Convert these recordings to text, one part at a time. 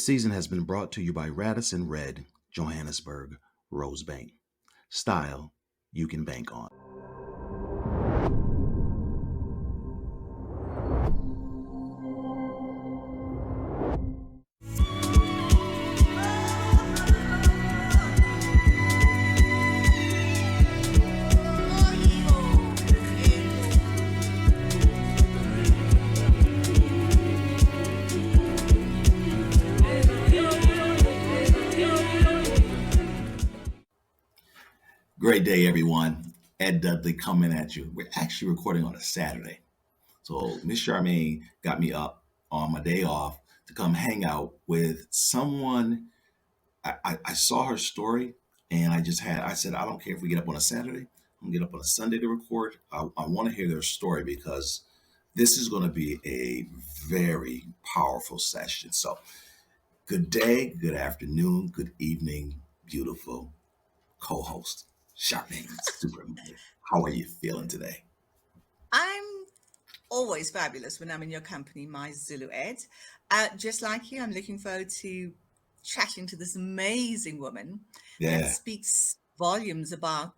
season has been brought to you by Radisson Red, Johannesburg, Rosebank. Style you can bank on. Great day, everyone. Ed Dudley coming at you. We're actually recording on a Saturday. So Miss Charmaine got me up on my day off to come hang out with someone. I saw her story and I said, I don't care if we get up on a Saturday. I'm gonna get up on a Sunday to record. I want to hear their story because this is going to be a very powerful session. So good day, good afternoon, good evening, beautiful co-host, Charmaine Supermother. How are you feeling today? I'm always fabulous when I'm in your company, my Zulu Ed. Just like you, I'm looking forward to chatting to this amazing woman that Yeah. speaks volumes about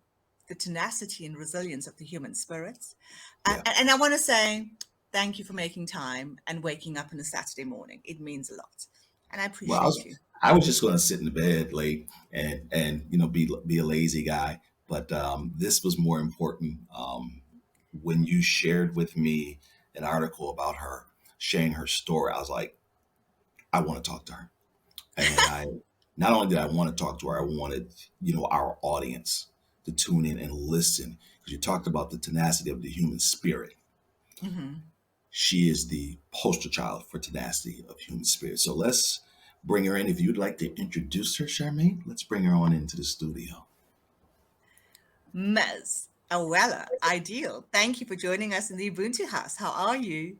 the tenacity and resilience of the human spirit. Yeah. And I want to say thank you for making time and waking up on a Saturday morning. It means a lot. And I Well, appreciate you. I was just going to sit in the bed late and be a lazy guy, but this was more important. When you shared with me an article about her sharing her story, I was like, I want to talk to her, and I not only did I want to talk to her, I wanted our audience to tune in and listen because you talked about the tenacity of the human spirit. Hmm. She is the poster child for tenacity of human spirit. So let's bring her in. If you'd like to introduce her, Charmaine, let's bring her on into the studio. Ms. Awele Ideal, thank you for joining us in the Ubuntu house. How are you?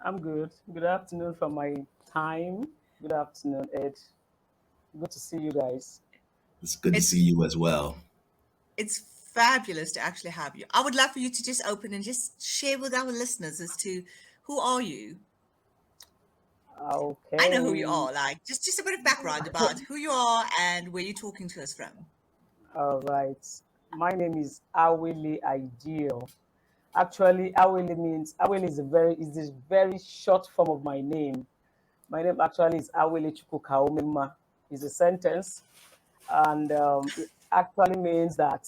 I'm good. Good afternoon from my time. Good afternoon, Ed. Good to see you guys. It's good to It's see you as well. It's fabulous to actually have you. I would love for you to just open and just share with our listeners as to who are you? I know who you Okay. are, like just a bit of background about who you are and where you're talking to us from. All right. My name is Awele Ideal. Actually, Awele is this very short form of my name. My name actually is AWELECHUKWUKAUMEMMA. It's a sentence, and it actually means that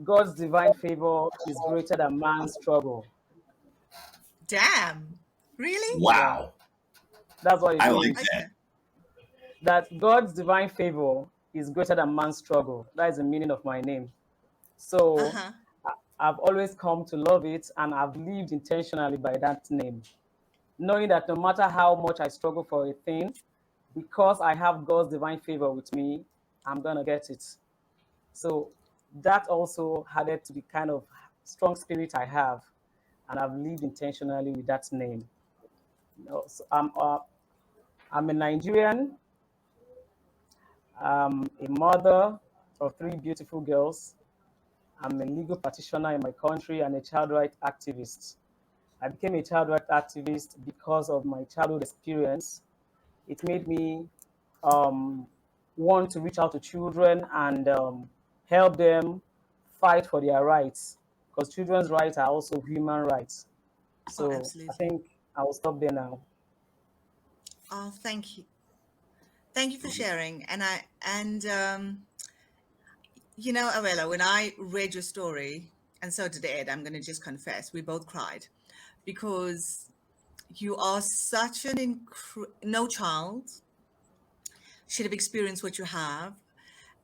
God's divine favor is greater than man's struggle. Damn. Really? Yeah, Wow. that's what it I like means. that. Okay. That God's divine favor is greater than man's struggle. That is the meaning of my name. So Uh-huh. I've always come to love it and I've lived intentionally by that name, knowing that no matter how much I struggle for a thing, because I have God's divine favor with me, I'm going to get it. So that also added to the kind of strong spirit I have, and I've lived intentionally with that name. So I'm a Nigerian. I'm a mother of three beautiful girls. I'm a legal practitioner in my country and a child rights activist. I became a child rights activist because of my childhood experience. It made me um, want to reach out to children and help them fight for their rights because children's rights are also human rights. Oh, So I absolutely. think I will stop there now. Oh, thank you. Thank you for sharing. And Awela, when I read your story, and so did Ed, I'm going to just confess, we both cried because you are such no child should have experienced what you have.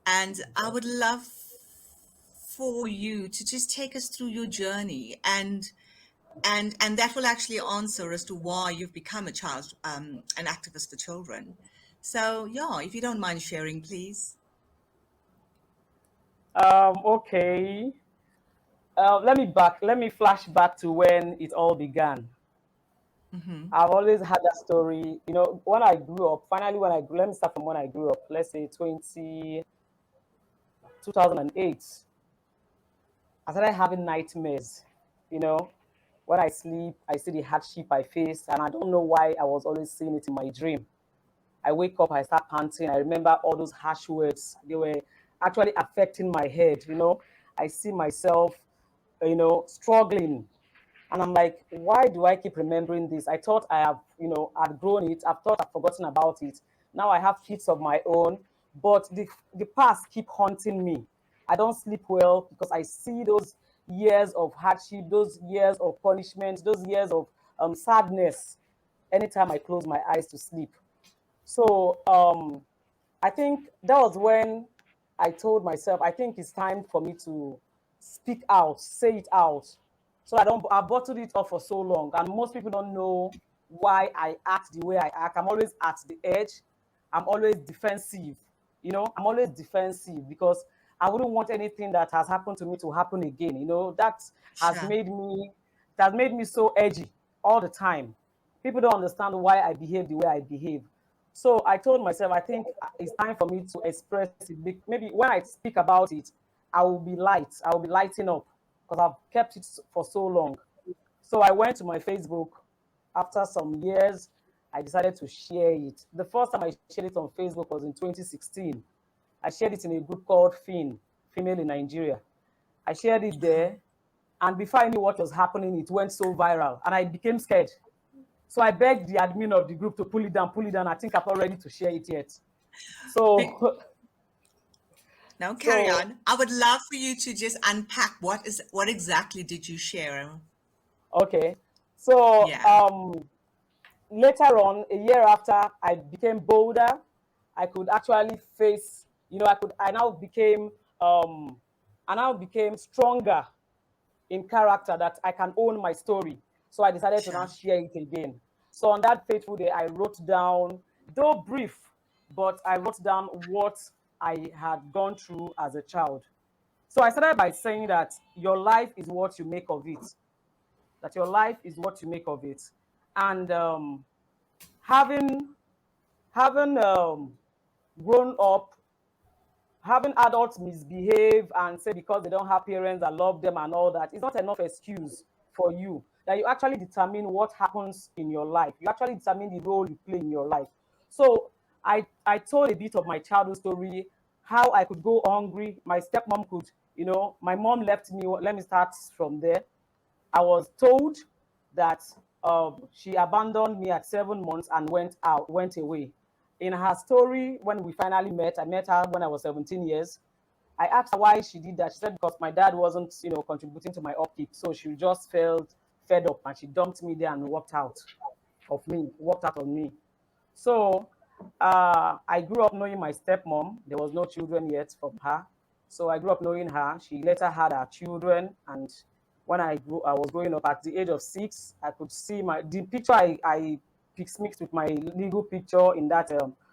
And I would love for you to just take us through your journey and that will actually answer as to why you've become an activist for children. So yeah, if you don't mind sharing, please. Okay. Let me flash back to when it all began. Hmm. I've always had that story. When I grew up, finally, let me start from when I grew up, let's say 2008, I started having nightmares. You know, when I sleep, I see the hardship I faced, and I don't know why I was always seeing it in my dream. I wake up, I start panting. I remember all those harsh words. They were actually affecting my head. I see myself, struggling. And I'm like, why do I keep remembering this? I thought I have, outgrown it. I've thought I've forgotten about it. Now I have kids of my own, but the past keep haunting me. I don't sleep well because I see those years of hardship, those years of punishment, those years of sadness anytime I close my eyes to sleep. So I think that was when I told myself, I think it's time for me to speak out, say it out. So I bottled it up for so long. And most people don't know why I act the way I act. I'm always at the edge. I'm always defensive. I'm always defensive because I wouldn't want anything that has happened to me to happen again. That has Sure. made me that made me so edgy all the time. People don't understand why I behave the way I behave. So I told myself, I think it's time for me to express it. Maybe when I speak about it, I will be light. I will be lighting up because I've kept it for so long. So I went to my Facebook. After some years, I decided to share it. The first time I shared it on Facebook was in 2016. I shared it in a group called Female in Nigeria. I shared it there, and before I knew what was happening, it went so viral, and I became scared. So I begged the admin of the group to pull it down, pull it down. I think I'm not ready to share it yet. Be- So, Now carry so on. I would love for you to just unpack what exactly did you share? okay. So Yeah. later on, a year after, I became bolder. I could actually face. Um, I now became stronger in character that I can own my story. So I decided to now Sure. share it again. So on that fateful day, I wrote down, though brief, but I wrote down what I had gone through as a child. So I started by saying that your life is what you make of it. That your life is what you make of it. And having having grown up, having adults misbehave and say because they don't have parents that love them and all that is not enough excuse for you. That you actually determine what happens in your life. You actually determine the role you play in your life. So I told a bit of my childhood story, how I could go hungry. My stepmom could, my mom left me. Let me start from there. I was told that she abandoned me at 7 months and went away. In her story, when we finally met, I met her when I was 17 years. I asked her why she did that. She said because my dad wasn't, contributing to my upkeep, so she just felt fed up and she dumped me there and walked out on me. So I grew up knowing my stepmom. There was no children yet from her. So I grew up knowing her. She later had her children. And when I was growing up at the age of 6, I could see the picture I mixed with my legal picture in that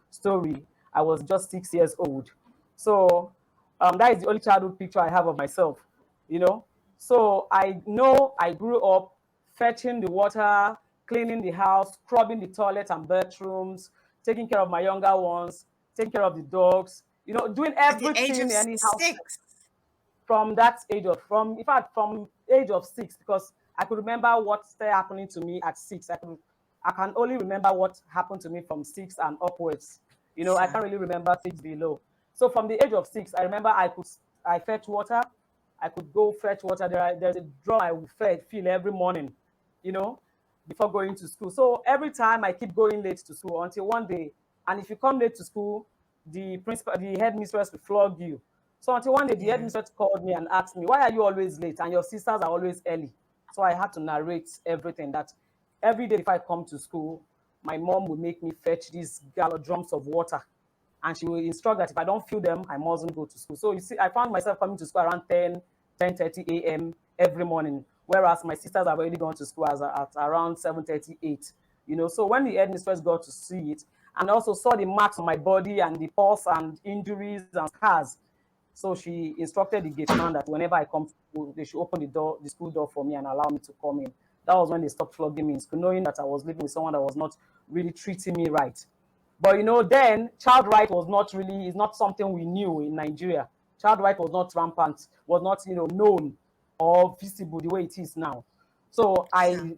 story. I was just 6 years old. So that is the only childhood picture I have of myself, you know. So I know I grew up fetching the water, cleaning the house, scrubbing the toilet and bathrooms, taking care of my younger ones, taking care of the dogs, doing At the age everything of any house six. from that age of from in fact from age of 6, because I could remember what started happening to me at 6. I can only remember what happened to me from 6 and upwards. I Sure. can't really remember 6 below. So from the age of 6, I remember I fetch water. I could go fetch water. There's a drum I would fill every morning, you know, before going to school. So every time I keep going late to school until one day, and if you come late to school, the headmistress will flog you. So until one day, the Yeah. headmistress called me and asked me, "Why are you always late? And your sisters are always early?" So I had to narrate everything. That every day if I come to school, my mom would make me fetch these gallon drums of water, and she will instruct that if I don't fill them, I mustn't go to school. So you see, I found myself coming to school around 10:30 a.m. every morning, whereas my sisters have already gone to school at around 7:38. So when the headmistress got to see it and also saw the marks on my body and the pulse and injuries and scars, so she instructed the gate man that whenever I come to school, they should open the school door for me and allow me to come in. That was when they stopped flogging me in school, knowing that I was living with someone that was not really treating me right. But then child right is not something we knew in Nigeria. Child right was not rampant, was not known or visible the way it is now. So Sure. I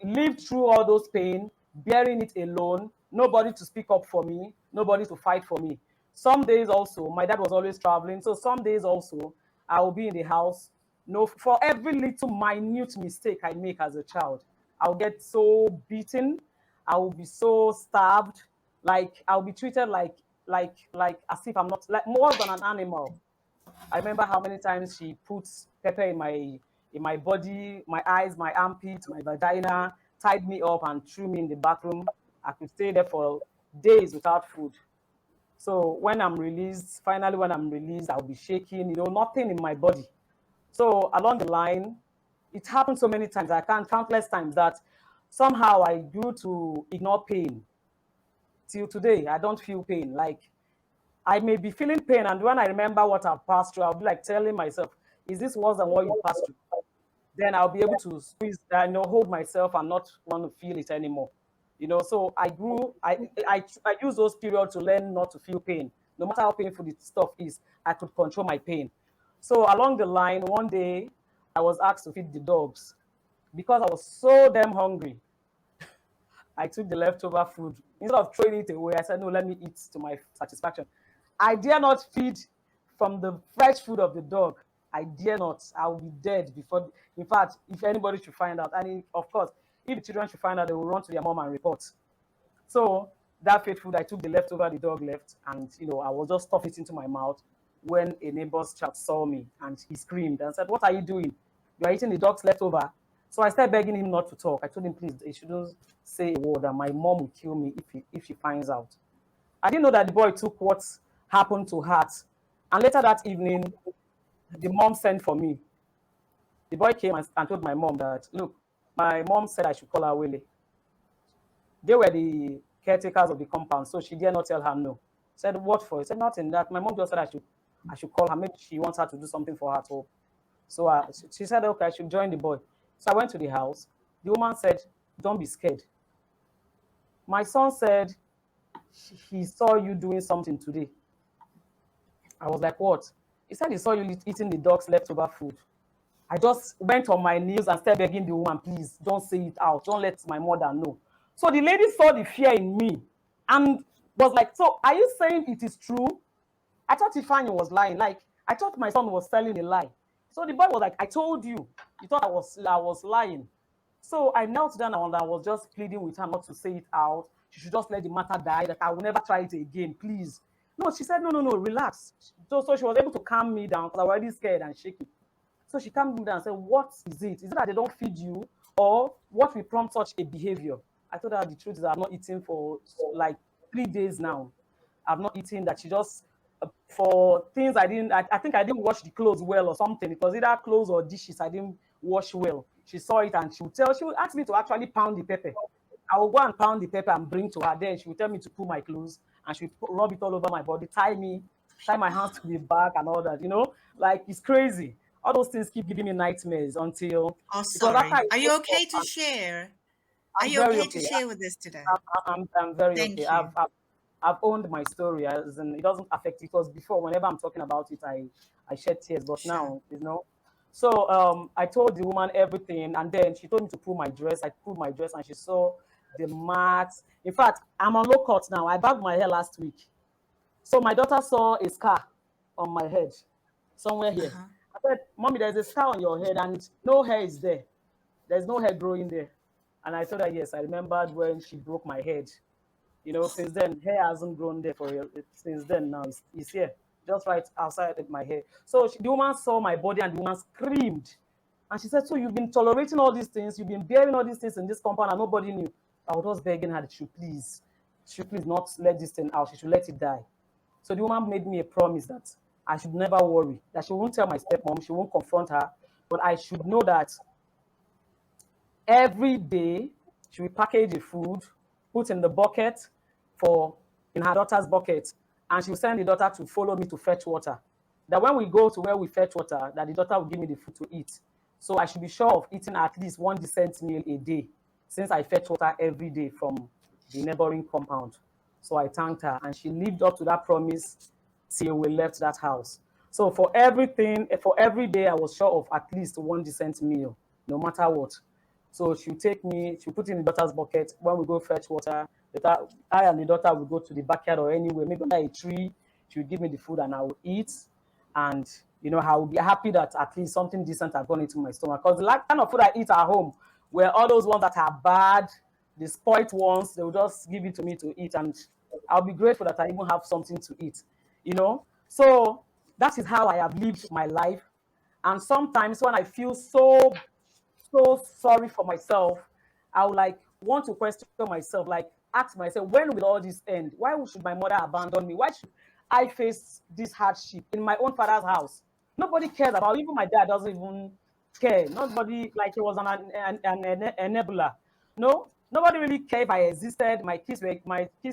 lived through all those pain, bearing it alone, nobody to speak up for me, nobody to fight for me. Some days also, my dad was always traveling, so some days also, I will be in the house. No, for every little minute mistake I make as a child, I'll get so beaten. I will be so starved. Like I'll be treated like as if I'm not, like more than an animal. I remember how many times she puts pepper in my body, my eyes, my armpits, my vagina, tied me up and threw me in the bathroom. I could stay there for days without food. So when I'm released, finally when I'm released, I'll be shaking, nothing in my body. So along the line, it happened so many times, I can't countless times, that somehow I grew to ignore pain. Till today, I don't feel pain. Like I may be feeling pain, and when I remember what I've passed through, I'll be like telling myself, is this worse than what you passed through? Then I'll be able to squeeze, hold myself and not want to feel it anymore. So I grew, I use those periods to learn not to feel pain. No matter how painful the stuff is, I could control my pain. So along the line, one day, I was asked to feed the dogs. Because I was so damn hungry, I took the leftover food. Instead of throwing it away, I said, no, let me eat to my satisfaction. I dare not feed from the fresh food of the dog. I dare not. I will be dead before. In fact, if anybody should find out, and of course, if the children should find out, they will run to their mom and report. So that fed food, I took the leftover the dog left, and I was just stuff it into my mouth when a neighbor's child saw me, and he screamed and said, "What are you doing? You are eating the dog's leftover." So I started begging him not to talk. I told him, please, he shouldn't say a word, and my mom will kill me if she finds out. I didn't know that the boy took what happened to heart. And later that evening, the mom sent for me. The boy came and told my mom that, look, my mom said I should call her Awele. They were the caretakers of the compound, so she dare not tell her no. Said, what for? He said, nothing. That my mom just said I should call her. Maybe she wants her to do something for her too. So she said, okay, I should join the boy. So I went to the house. The woman said, don't be scared. My son said he saw you doing something today. I was like, what? He said he saw you eating the dog's leftover food. I just went on my knees and started begging the woman, please, don't say it out. Don't let my mother know. So the lady saw the fear in me and was like, so are you saying it is true? I thought Ifeanyi was lying. Like, I thought my son was telling a lie. So the boy was like, I told you. You thought I was lying. So I knelt down and I was just pleading with her not to say it out. She should just let the matter die, that I will never try it again, please. No, she said, no, relax. So she was able to calm me down because I was already scared and shaking. So she calmed me down and said, what is it? Is it that they don't feed you? Or what will prompt such a behavior? I told her the truth is I've not eaten for like 3 days now. I've not eaten, that she just, for things I think I didn't wash the clothes well or something. It was either clothes or dishes I didn't wash well. She saw it and she would ask me to actually pound the pepper. I will go and pound the pepper and bring to her. Then she would tell me to pull my clothes and she would rub it all over my body, tie my hands to the back and all that, like it's crazy. All those things keep giving me nightmares until, Oh, because after sorry. I Are you woke okay up, to share? Are I'm you very okay to okay. share with us today? I'm very okay. Thank you. I've owned my story, as in it doesn't affect it. Because before, whenever I'm talking about it, I shed tears, but Sure. now, So I told the woman everything, and then she told me to pull my dress. I pulled my dress, and she saw the marks. In fact, I'm on low cut now. I bagged my hair last week, so my daughter saw a scar on my head, somewhere here. Uh-huh. I said, "Mommy, there's a scar on your head, and no hair is there. There's no hair growing there." And I told her, yes, I remembered when she broke my head. Since then, hair hasn't grown there for real. Since then, now it's here, just right outside of my hair. So the woman saw my body and the woman screamed. And she said, so you've been tolerating all these things, you've been bearing all these things in this compound and nobody knew. I was just begging her that she should please not let this thing out. She should let it die. So the woman made me a promise that I should never worry, that she won't tell my stepmom, she won't confront her, but I should know that every day she will package the food, put in the bucket in her daughter's bucket, and she will send the daughter to follow me to fetch water. That when we go to where we fetch water, that the daughter will give me the food to eat. So I should be sure of eating at least 1 decent meal a day, since I fetch water every day from the neighboring compound. So I thanked her, and she lived up to that promise till we left that house. So for every day, I was sure of at least 1 decent meal, no matter what. So she'll put in the daughter's bucket. When we go fetch water, That I and the daughter would go to the backyard or anywhere, maybe under a tree. She would give me the food and I would eat. And, I would be happy that at least something decent had gone into my stomach. Because the kind of food I eat at home were all those ones that are bad, the spoiled ones, they will just give it to me to eat. And I'll be grateful that I even have something to eat. So that is how I have lived my life. And sometimes when I feel so sorry for myself, I would like want to question myself, like ask myself, when will all this end? Why should my mother abandon me? Why should I face this hardship in my own father's house? Nobody cares about, even my dad doesn't even care. Nobody, like he was an enabler. No, nobody really cared if I existed. My kids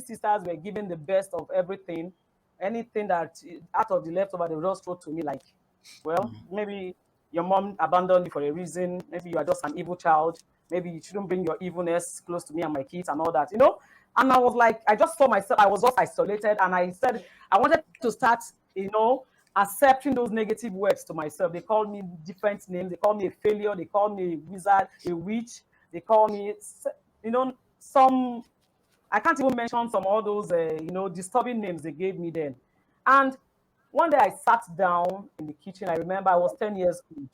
sisters were given the best of everything. Anything that out of the leftover, they would just throw to me like, well, maybe your mom abandoned you for a reason. Maybe you are just an evil child. Maybe you shouldn't bring your evilness close to me and my kids and all that. And I was like, I just saw myself, I was just isolated. And I said, I wanted to start, accepting those negative words to myself. They called me different names. They called me a failure. They called me a wizard, a witch. They called me, some, I can't even mention some all those, disturbing names they gave me then. And one day I sat down in the kitchen. I remember I was 10 years old.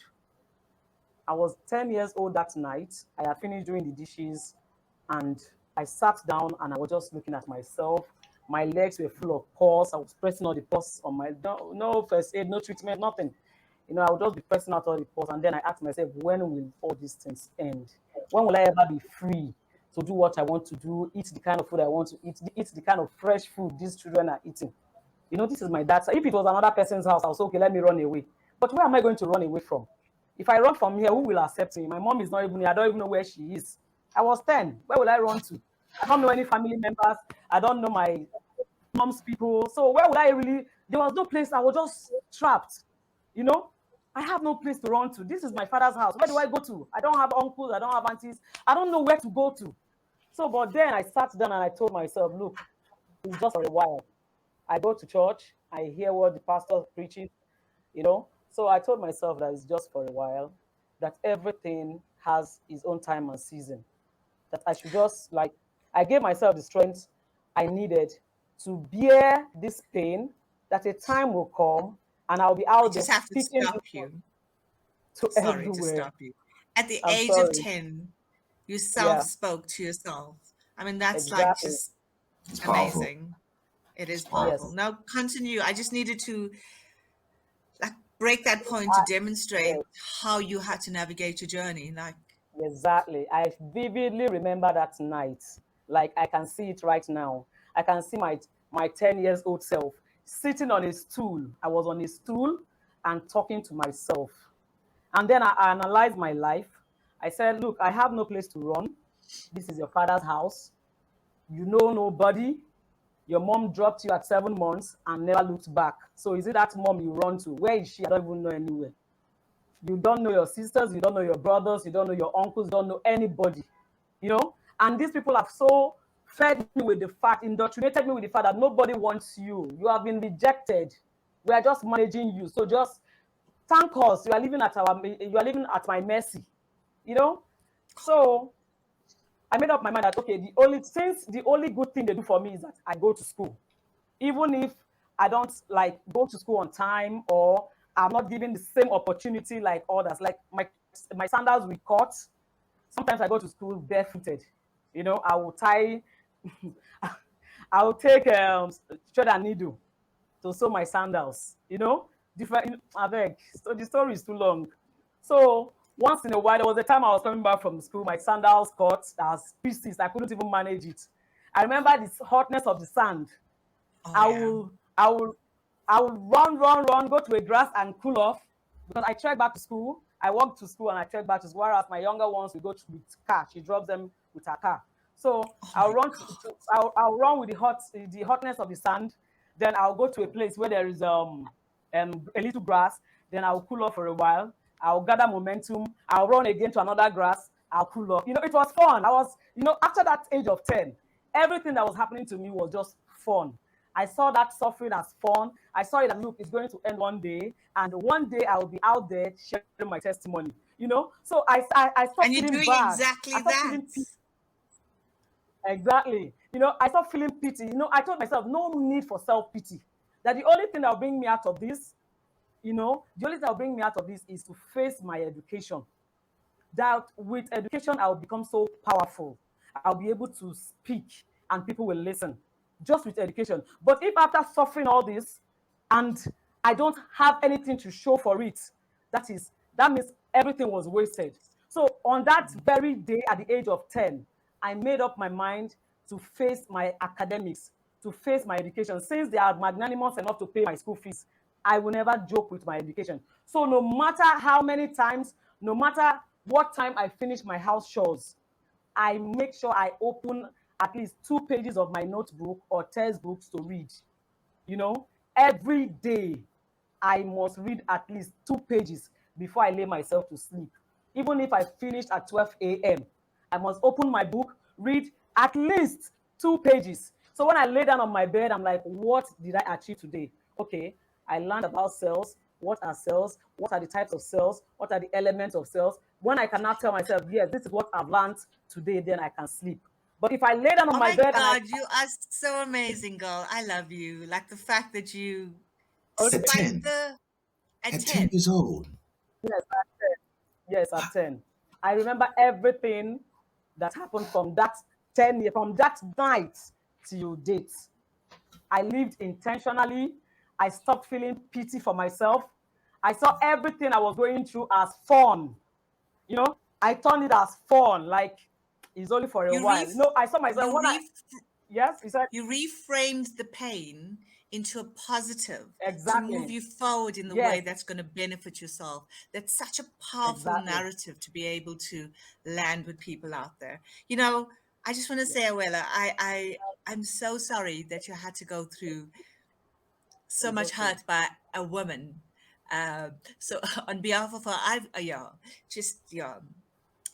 I was 10 years old that night. I had finished doing the dishes and I sat down and I was just looking at myself. My legs were full of pus. I was pressing all the pus on my, no first aid, no treatment, nothing. I would just be pressing out all the pus. And then I asked myself, when will all these things end? When will I ever be free to do what I want to do, eat the kind of food I want to eat the kind of fresh food these children are eating? This is my dad's. If it was another person's house, I was okay, let me run away. But where am I going to run away from? If I run from here, who will accept me? My mom is not even here. I don't even know where she is. I was 10. Where will I run to? I don't know any family members. I don't know my mom's people. So where would I really? There was no place. I was just trapped. You know, I have no place to run to. This is my father's house. Where do I go to? I don't have uncles. I don't have aunties. I don't know where to go to. So, but then I sat down and I told myself, look, it's just for a while. I go to church. I hear what the pastor preaches. So I told myself that it's just for a while, that everything has its own time and season, that I should just like, I gave myself the strength I needed to bear this pain, that a time will come and I'll be I out there just have to speaking stop you. to Sorry to everywhere. stop you. At the I'm age of sorry. 10, you self Yeah, spoke to yourself. I mean, that's like exactly. just It's powerful. amazing. It is It's powerful. powerful. Now, continue. I just needed to like break that point to I, demonstrate yes. how you had to navigate your journey. Like, Exactly. I vividly remember that night. Like I can see it right now. I can see my 10 years old self sitting on a stool. I was on a stool and talking to myself. And then I analyzed my life. I said, look, I have no place to run. This is your father's house. You know nobody. Your mom dropped you at 7 months and never looked back. So is it that mom you run to? Where is she? I don't even know anywhere. You don't know your sisters, you don't know your brothers, you don't know your uncles, you don't know anybody. And these people have so fed me with the fact, indoctrinated me with the fact that nobody wants you. You have been rejected. We are just managing you. So just thank us. You are living at my mercy. You know? So I made up my mind that okay, the only good thing they do for me is that I go to school. Even if I don't like go to school on time, or I'm not given the same opportunity like others. Like my sandals will cut. Sometimes I go to school barefooted. I will tie. I will take thread and needle to sew my sandals. Different. I beg. So the story is too long. So once in a while, there was a time I was coming back from school. My sandals cut as pieces. I couldn't even manage it. I remember the hotness of the sand. oh I yeah. will, I will, I will run, go to a grass and cool off, because I trek back to school. I walk to school and I trek back to school. Whereas my younger ones, we go with car. She drops them with her car. So Oh I'll my run. God. I'll run with the hotness of the sand. Then I'll go to a place where there is a little grass. Then I'll cool off for a while. I'll gather momentum. I'll run again to another grass. I'll cool off. It was fun. After that age of 10, everything that was happening to me was just fun. I saw that suffering as fun. I saw it as, look, it's going to end one day, and one day I will be out there sharing my testimony. So I stopped And you're feeling doing bad. exactly I stopped that. feeling Exactly. I stopped feeling pity. I told myself, no need for self-pity. That the only thing that will bring me out of this, the only thing that will bring me out of this is to face my education. That with education, I'll become so powerful. I'll be able to speak and people will listen just with education. But if after suffering all this and I don't have anything to show for it, that means everything was wasted. So on that very day at the age of 10, I made up my mind to face my academics, to face my education. Since they are magnanimous enough to pay my school fees, I will never joke with my education. So no matter how many times, no matter what time I finish my house chores, I make sure I open at least 2 pages of my notebook or textbooks to read. Every day I must read at least 2 pages before I lay myself to sleep. Even if I finish at 12 a.m., I must open my book, read at least 2 pages. So when I lay down on my bed, I'm like, what did I achieve today? Okay, I learned about cells. What are cells? What are the types of cells? What are the elements of cells? When I cannot tell myself, yes, this is what I've learned today, then I can sleep. But if I lay down on Oh my my bed and God, you are so amazing, girl. I love you. Like the fact that you, At okay, despite 10, the, at at 10 10, years old. yes, at 10. Yes, at 10. I remember everything that happened from that 10 year, from that night till date. I lived intentionally. I stopped feeling pity for myself. I saw everything I was going through as fun. I turned it as fun, like it's only for a you while. ref, I saw myself you when I, ref, yes, you said, you reframed the pain into a positive to move exactly. you forward in the way Yes, that's going to benefit yourself. That's such a powerful exactly. narrative to be able to land with people out there. I just want to Yes, say, Awela, I'm so sorry that you had to go through so it's much okay. hurt by a woman. So on behalf of her, yeah, just yeah,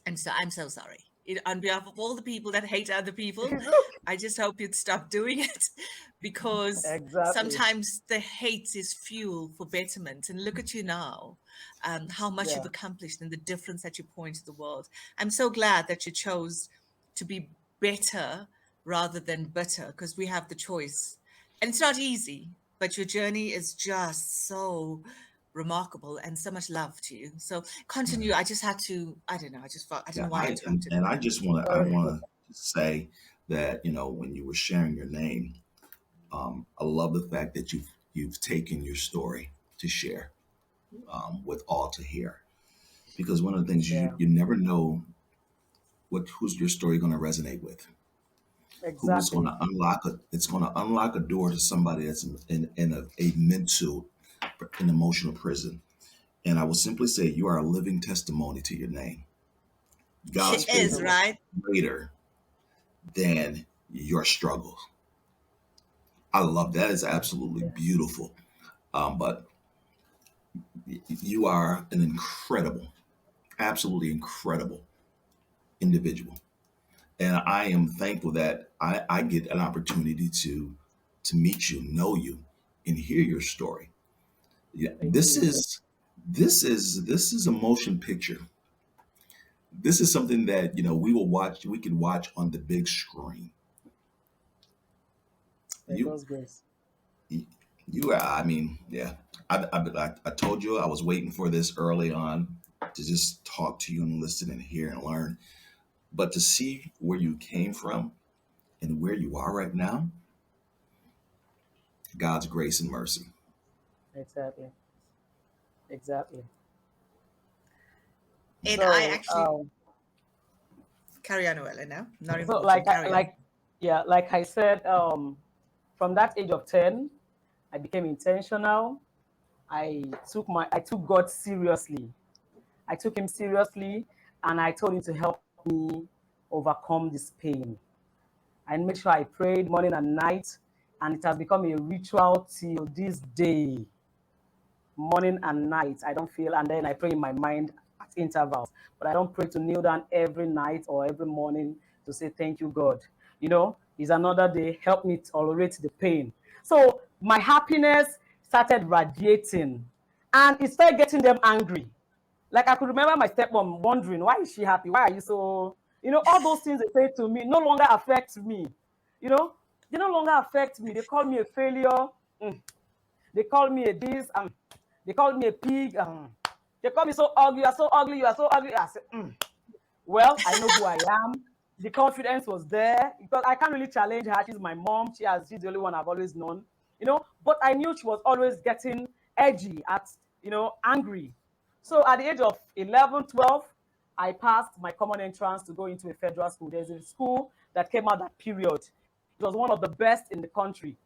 I'm so sorry. On behalf of all the people that hate other people, It's okay. I just hope you'd stop doing it because Exactly. sometimes the hate is fuel for betterment. And look at you now, how much you've Yeah. accomplished and the difference that you point to the world. I'm so glad that you chose to be better rather than bitter because we have the choice. And it's not easy, but your journey is just so remarkable and so much love to you. So continue. I just had to, I don't know, I just felt, I don't Yeah, know why I interrupted. and I just want to Sorry. say that when you were sharing your name, I love the fact that you've taken your story to share with all to hear, because one of the things Yeah. you never know who's your story going to resonate with, who's going Exactly. to unlock it's going to unlock a door to somebody that's in a mental an emotional prison. And I will simply say you are a living testimony to your name. She God's Thank you so is, favor much. right? is greater than your struggles. I love that. Is absolutely Yeah. beautiful. But you are an incredible, absolutely incredible individual, and I am thankful that I get an opportunity to meet you, know you, and hear your story. Yeah, Thank you. this is a motion picture. This is something that we can watch on the big screen. By You God's grace. you are, I mean, yeah. I told you I was waiting for this early on to just talk to you and listen and hear and learn. But to see where you came from and where you are right now, God's grace and mercy. Exactly. Exactly. And I So, actually carry on, Noella, no? Not so important. Carry on. yeah, like I said, from that age of 10, I became intentional. I took God seriously. I took him seriously and I told him to help me overcome this pain. I made sure I prayed morning and night, and it has become a ritual till this day. Morning and night, I don't feel, and then I pray in my mind at intervals. But I don't pray to kneel down every night or every morning to say, thank you, God. It's another day. Help me tolerate the pain. So my happiness started radiating, and it started getting them angry. Like I could remember my stepmom wondering, why is she happy? Why are you so, You know, all those things they say to me no longer affect me. You know, they no longer affect me. They call me a failure. They call me a this. They call me a pig. They call me so ugly. You are so ugly. You are so ugly. I said, well, I know who I am. The confidence was there because I can't really challenge her. She's my mom. She's the only one I've always known, you know. But I knew she was always getting edgy, angry. So at the age of 11, 12, I passed my common entrance to go into a federal school. There's a school that came out that period. It was one of the best in the country.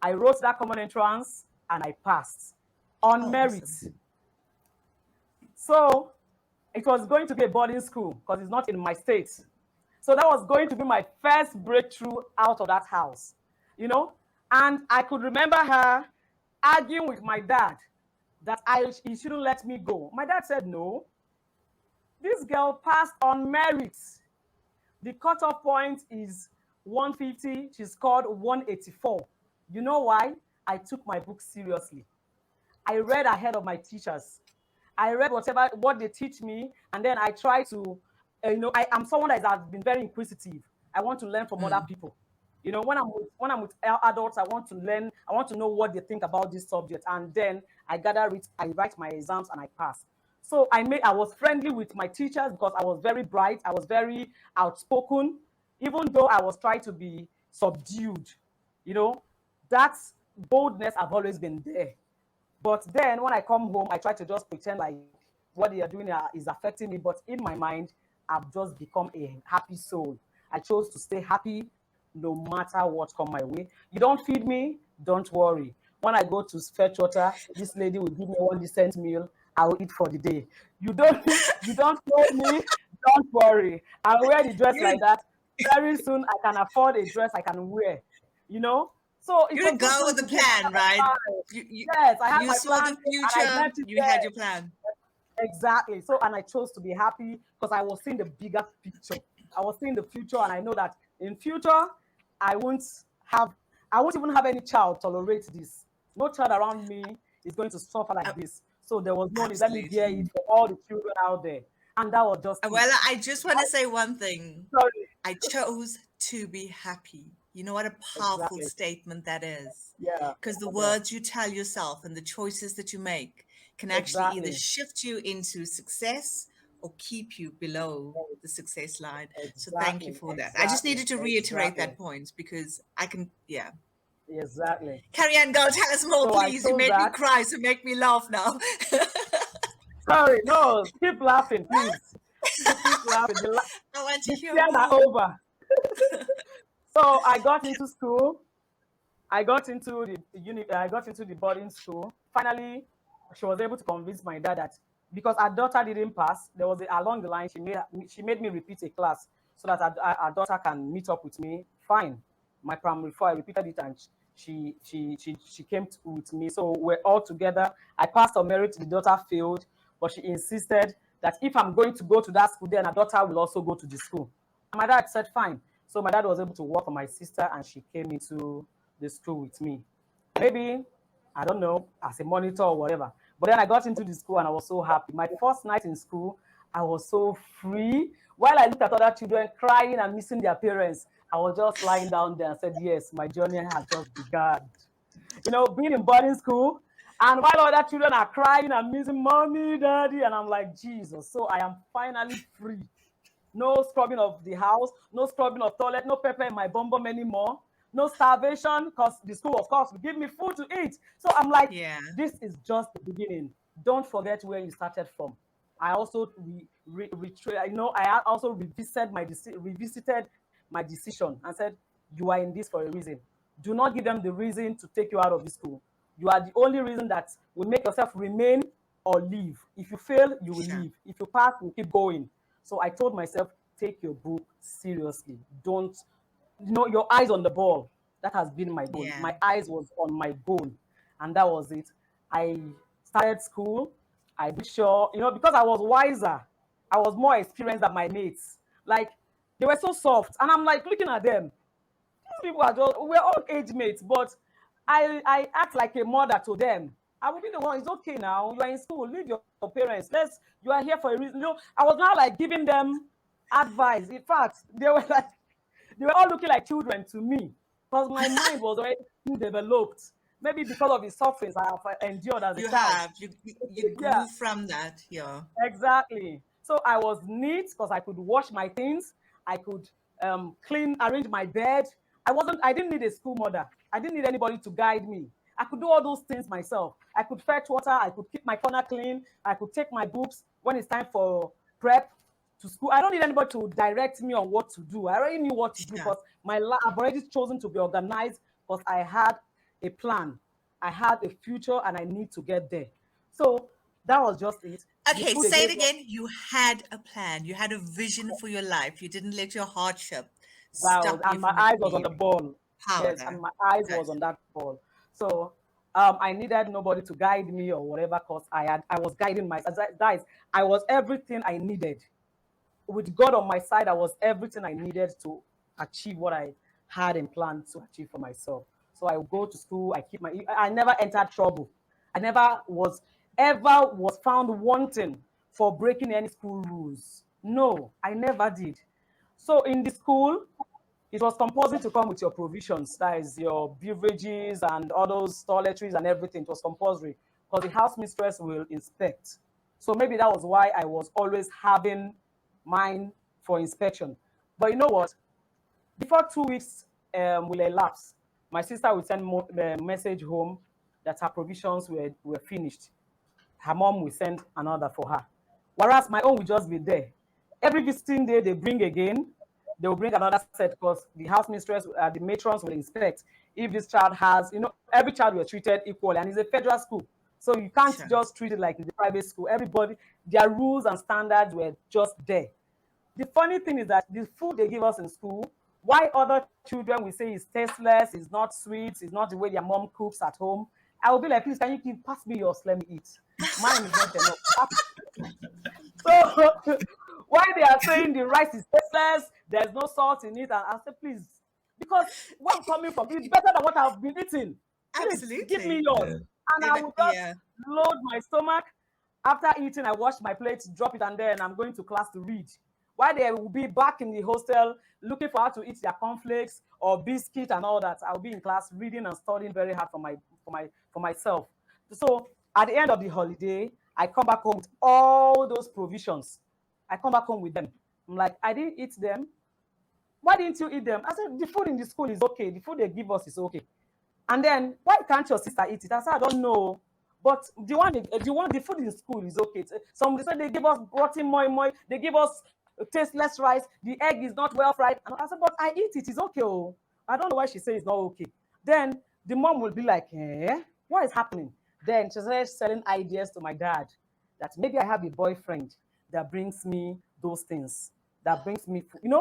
I wrote that common entrance and I passed on merit. Awesome. So it was going to be a boarding school because it's not in my state. So that was going to be my first breakthrough out of that house, you know. And I could remember her arguing with my dad that he shouldn't let me go. My dad said, no, this girl passed on merit. The cutoff point is 150. She scored 184. You know why? I took my book seriously. I read ahead of my teachers. I read what they teach me, and then I try to, I'm someone that has been very inquisitive. I want to learn from other people. You know, when I'm with adults, I want to learn. I want to know what they think about this subject, and then I gather it. I write my exams, and I pass. So I was friendly with my teachers because I was very bright. I was very outspoken, even though I was trying to be subdued. You know, that boldness have always been there. But then when I come home, I try to just pretend like what they are doing is affecting me. But in my mind, I've just become a happy soul. I chose to stay happy no matter what come my way. You don't feed me, don't worry. When I go to fetch water, this lady will give me one decent meal. I will eat for the day. You don't know me, don't worry. I'll wear the dress like that. Very soon I can afford a dress I can wear, you know? So it You're a was just girl going with a to be plan, right? yes, I had You my saw plan the and I future, met it you had there. your plan. Exactly. So, and I chose to be happy because I was seeing the bigger picture. I was seeing the future, and I know that in future, I won't have, I won't even have any child tolerate this. No child around me is going to suffer like this. So there was no need. Let me bear Absolutely. it for all the children out there, and that was just it. Well, I just want to say one thing. Sorry. I chose to be happy. You know what a powerful Exactly. statement that is? Yeah. Because the Yeah. words you tell yourself and the choices that you make can actually either Exactly. shift you into success or keep you below the success line. So thank you Exactly. for that. I just Exactly. needed to reiterate Exactly. that point because I can, yeah. Exactly. Carry on, girl. Tell us more, So I please. You chose made me that. cry, so make me laugh now. Sorry, no, keep laughing, please. Keep laughing. I want to The hear tears are more. over. So I got into school. I got into I got into the boarding school. Finally, she was able to convince my dad that because our daughter didn't pass, there was along the line she made me repeat a class so that our daughter can meet up with me. Fine, my primary four, I repeated it, and she came with me. So we're all together. I passed on merit. The daughter failed, but she insisted that if I'm going to go to that school, then our daughter will also go to the school. And my dad said fine. So my dad was able to work for my sister, and she came into the school with me. Maybe, I don't know, as a monitor or whatever. But then I got into the school and I was so happy. My first night in school, I was so free. While I looked at other children crying and missing their parents, I was just lying down there and said, yes, my journey has just begun. You know, being in boarding school, and while other children are crying and missing mommy, daddy, and I'm like, Jesus. So I am finally free. No scrubbing of the house, no scrubbing of toilet, no pepper in my bum bum anymore, no starvation because the school, of course, will give me food to eat. So I'm like, Yeah. this is just the beginning. Don't forget where you started from. I also I also revisited my decision and said, you are in this for a reason. Do not give them the reason to take you out of the school. You are the only reason that will make yourself remain or leave. If you fail, you will Sure. leave. If you pass, you keep going. So I told myself, take your book seriously. Don't, your eyes on the ball. That has been my goal. Yeah. My eyes was on my goal. And that was it. I started school. I made sure, because I was wiser, I was more experienced than my mates. Like, they were so soft. And I'm like looking at them. These people we're all age mates, but I act like a mother to them. I will be the one. It's okay now. You are in school. Leave your parents. You are here for a reason. I was now like giving them advice. In fact, they were all looking like children to me because my mind was already too developed. Maybe because of the sufferings I have endured as a You child. have. You Yeah, grew from that. Yeah. exactly. So I was neat because I could wash my things. I could clean, arrange my bed. I didn't need a school mother. I didn't need anybody to guide me. I could do all those things myself. I could fetch water. I could keep my corner clean. I could take my books when it's time for prep to school. I don't need anybody to direct me on what to do. I already knew what to do Yeah. because I've already chosen to be organized because I had a plan. I had a future and I need to get there. So that was just it. The Okay, food they say it gave us, again. You had a plan. You had a vision for your life. You didn't let your hardship wow, stop you and my from eyes was on the achieving. ball. Yes, and Powder. my eyes Good. was on that ball. So I needed nobody to guide me or whatever, cause I was guiding myself. Guys, I was everything I needed. With God on my side, I was everything I needed to achieve what I had in plan to achieve for myself. So I would go to school. I never entered trouble. I never was ever was found wanting for breaking any school rules. No, I never did. So in the school, it was compulsory to come with your provisions, that is your beverages and all those toiletries and everything. It was compulsory because the house mistress will inspect. So maybe that was why I was always having mine for inspection. But you know what? Before 2 weeks will elapse, my sister would send a message home that her provisions were finished. Her mom will send another for her. Whereas my own will just be there. Every visiting day they bring again, they will bring another set because the house mistress, the matrons will inspect if this child has, every child was treated equally, and it's a federal school. So you can't Sure. just treat it like it's a private school. Everybody, their rules and standards were just there. The funny thing is that the food they give us in school, why other children will say is tasteless, is not sweet, is not the way their mom cooks at home. I will be like, please, can you pass me yours? Let me eat. Mine is not enough. So why they are saying the rice is tasteless, there's no salt in it, and I say, please, because where I'm coming from is better than what I've been eating. Please give me Absolutely. yours. Yeah. And I will just Yeah. load my stomach. After eating, I wash my plate, drop it, and then I'm going to class to read. While they will be back in the hostel looking for how to eat their cornflakes or biscuit and all that, I'll be in class reading and studying very hard for myself. So at the end of the holiday, I come back home with all those provisions. I come back home with them. I'm like, I didn't eat them. Why didn't you eat them? I said, the food in the school is okay. The food they give us is okay. And then, why can't your sister eat it? I said, I don't know. But the food in school is okay. Some they said they give us rotten moi. They give us tasteless rice. The egg is not well fried. And I said, but I eat it. It's okay. Oh. I don't know why she says it's not okay. Then the mom will be like, what is happening? Then she started selling ideas to my dad that maybe I have a boyfriend that brings me those things, that brings me food.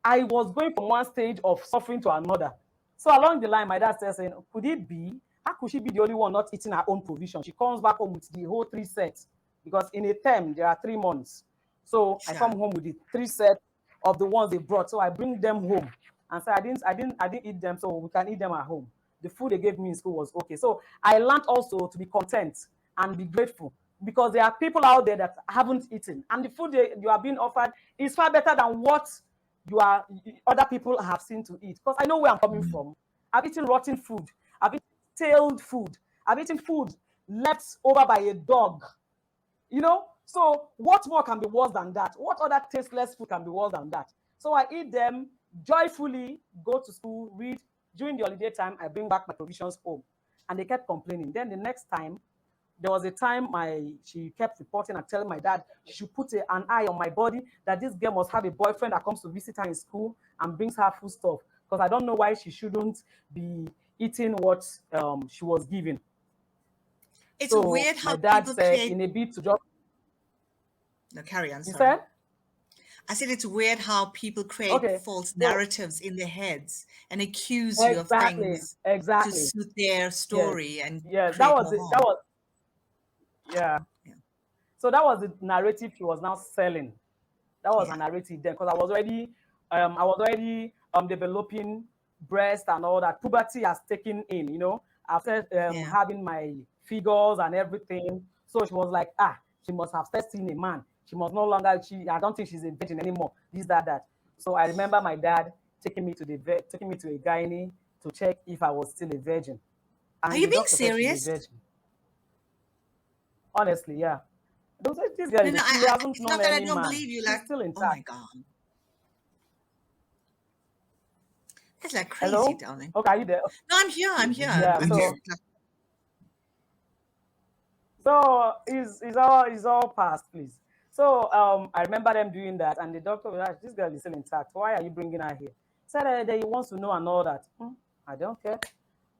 I was going from one stage of suffering to another. So along the line, my dad started saying, could it be? How could she be the only one not eating her own provision? She comes back home with the whole 3 sets because in a term, there are 3 months. So I come Sure. home with the 3 sets of the ones they brought. So I bring them home and say, I didn't eat them, so we can eat them at home. The food they gave me in school was okay. So I learned also to be content and be grateful because there are people out there that haven't eaten, and the food you are being offered is far better than what other people have seen to eat. Because I know where I'm coming Mm. from. I've eaten rotten food. I've eaten stale food. I've eaten food left over by a dog. So what more can be worse than that? What other tasteless food can be worse than that? So I eat them joyfully, go to school, read. During the holiday time, I bring back my provisions home. And they kept complaining. Then the next time, there was a time she kept reporting and telling my dad she should put an eye on my body, that this girl must have a boyfriend that comes to visit her in school and brings her food stuff. Because I don't know why she shouldn't be eating what she was given. It's So weird my how dad people said, create. in a bid to just, No, carry on. he Sorry. said, I said it's weird how people create okay, false go. narratives in their heads and accuse you of Exactly, things to exactly. suit their Yes, story and yes. That create was more it. That harm. was, yeah. Yeah. So that was the narrative she was now selling. That was her Yeah. narrative then, because I was already developing breast and all that. Puberty has taken in, after Yeah. having my figures and everything. So she was like, she must have started seeing a man. She must no longer. I don't think she's a virgin anymore. This, that. So I remember my dad taking me to taking me to a gynae to check if I was still a virgin, Are and you the being doctor said she's a serious? virgin. Honestly, yeah. Don't say this girl No, no, she hasn't it's known not that I any don't man. believe you. She's Like, still oh my intact. God. That's like crazy, Hello? darling. Okay, are you there? No, I'm here. I'm here. Yeah. I'm just So it's all past, please. So I remember them doing that, and the doctor was like, "This girl is still intact. Why are you bringing her here?" Said that he wants to know and all that. I don't care.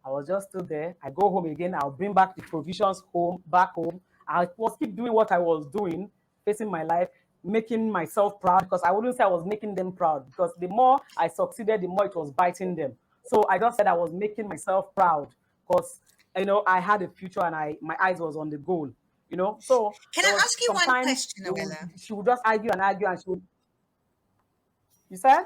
I was just still there. I go home again. I'll bring back the provisions back home. I was keep doing what I was doing, facing my life, making myself proud, because I wouldn't say I was making them proud, because the more I succeeded, the more it was biting them. So I just said I was making myself proud, because I had a future and my eyes was on the goal. So Can there I was ask you one sometimes question, Awele? she would just argue and argue, and she would. You said?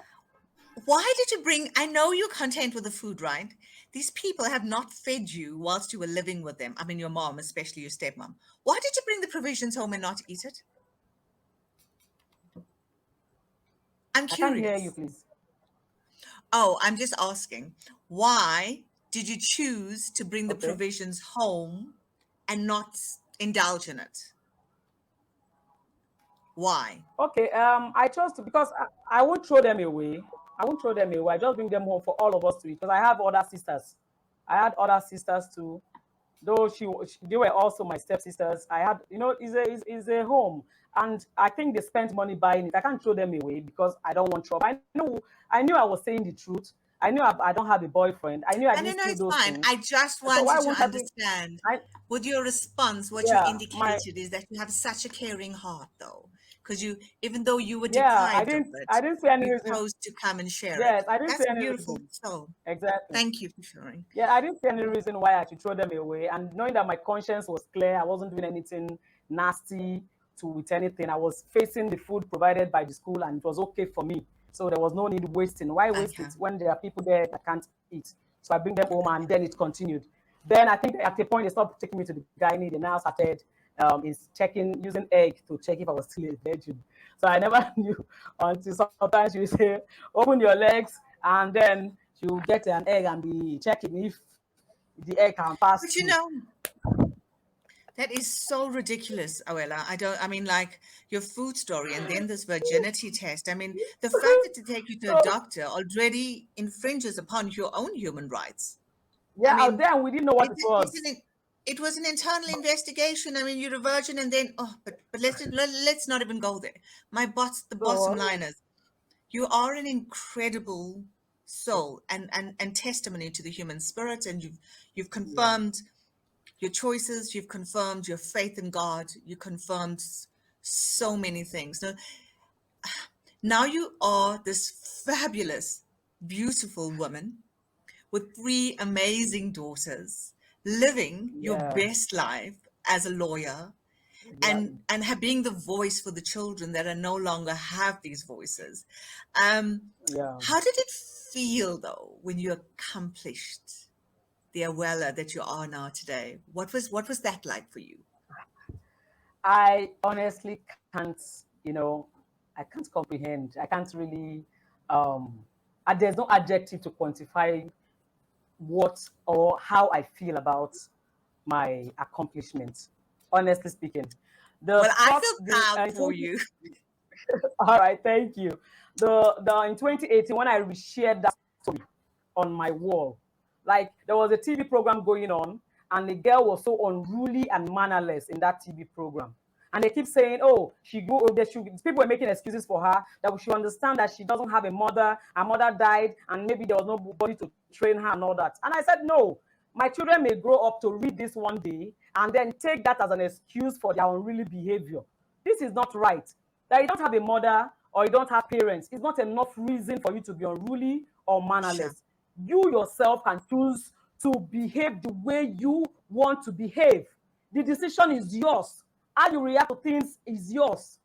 Why did you bring? I know you're content with the food, right? These people have not fed you whilst you were living with them. I mean, your mom, especially your stepmom. Why did you bring the provisions home and not eat it? I'm I can't hear you, curious. please. Oh, I'm just asking. Why did you choose to bring the Okay. provisions home and not indulge in it? Why? Okay, I chose to, because I won't throw them away. I won't throw them away. I just bring them home for all of us to eat, because I have other sisters. I had other sisters too, though they were also my stepsisters. I had, it's a home, and I think they spent money buying it. I can't throw them away because I don't want trouble. I knew I was saying the truth. I knew I don't have a boyfriend. I knew I No, no, didn't no, steal it's those fine. things. I just So why wanted to won't I bring? understand I with your response, what you Yeah, indicated is that you have such a caring heart, though, because even though you were yeah. I deprived of didn't. it, I didn't see any you reason. chose to come and share it. Yes, I didn't That's see any beautiful. reason. So, Exactly. thank you for sharing. Yeah, I didn't see any reason why I should throw them away. And knowing that my conscience was clear, I wasn't doing anything nasty with anything. I was facing the food provided by the school, and it was okay for me. So there was no need wasting. Why waste Okay. it when there are people there that can't eat? So I bring them home, and then it continued. Then I think at a point they stopped taking me to the gynae. They now started is using egg to check if I was still a virgin. So I never knew until sometimes you say, open your legs, and then you get an egg and be checking if the egg can pass But through. that is so ridiculous, Awela. I mean, like your food story and then this virginity test. I mean, the fact that to take you to a So doctor already infringes upon your own human rights. I yeah, out mean, there we didn't know what it, it it's was. it was an internal investigation. I mean, you're a virgin, and then but let's not even go there. The bottom So line is, you are an incredible soul and testimony to the human spirit, and you've yeah, confirmed your choices, you've confirmed your faith in God, you confirmed so many things. Now you are this fabulous, beautiful woman with three amazing daughters, living your yeah, best life as a lawyer, exactly. and being the voice for the children that are no longer have these voices. Yeah. How did it feel though when you accomplished the Awela that you are now today? What was that like for you? I honestly can't, I can't comprehend. I can't really, there's no adjective to quantify what or how I feel about my accomplishments. Honestly speaking, the Well, I first, feel proud in for 20, you. all right, thank you. The in 2018 when I reshared that story on my wall, like there was a TV program going on, and the girl was so unruly and mannerless in that TV program. And they keep saying, "Oh, she grew up." People were making excuses for her that we should understand that she doesn't have a mother. Her mother died, and maybe there was nobody to train her and all that. And I said, "No, my children may grow up to read this one day and then take that as an excuse for their unruly behavior. This is not right. That you don't have a mother or you don't have parents is not enough reason for you to be unruly or Sure. mannerless. You yourself can choose to behave the way you want to behave. The decision is yours. How you react to things is yours."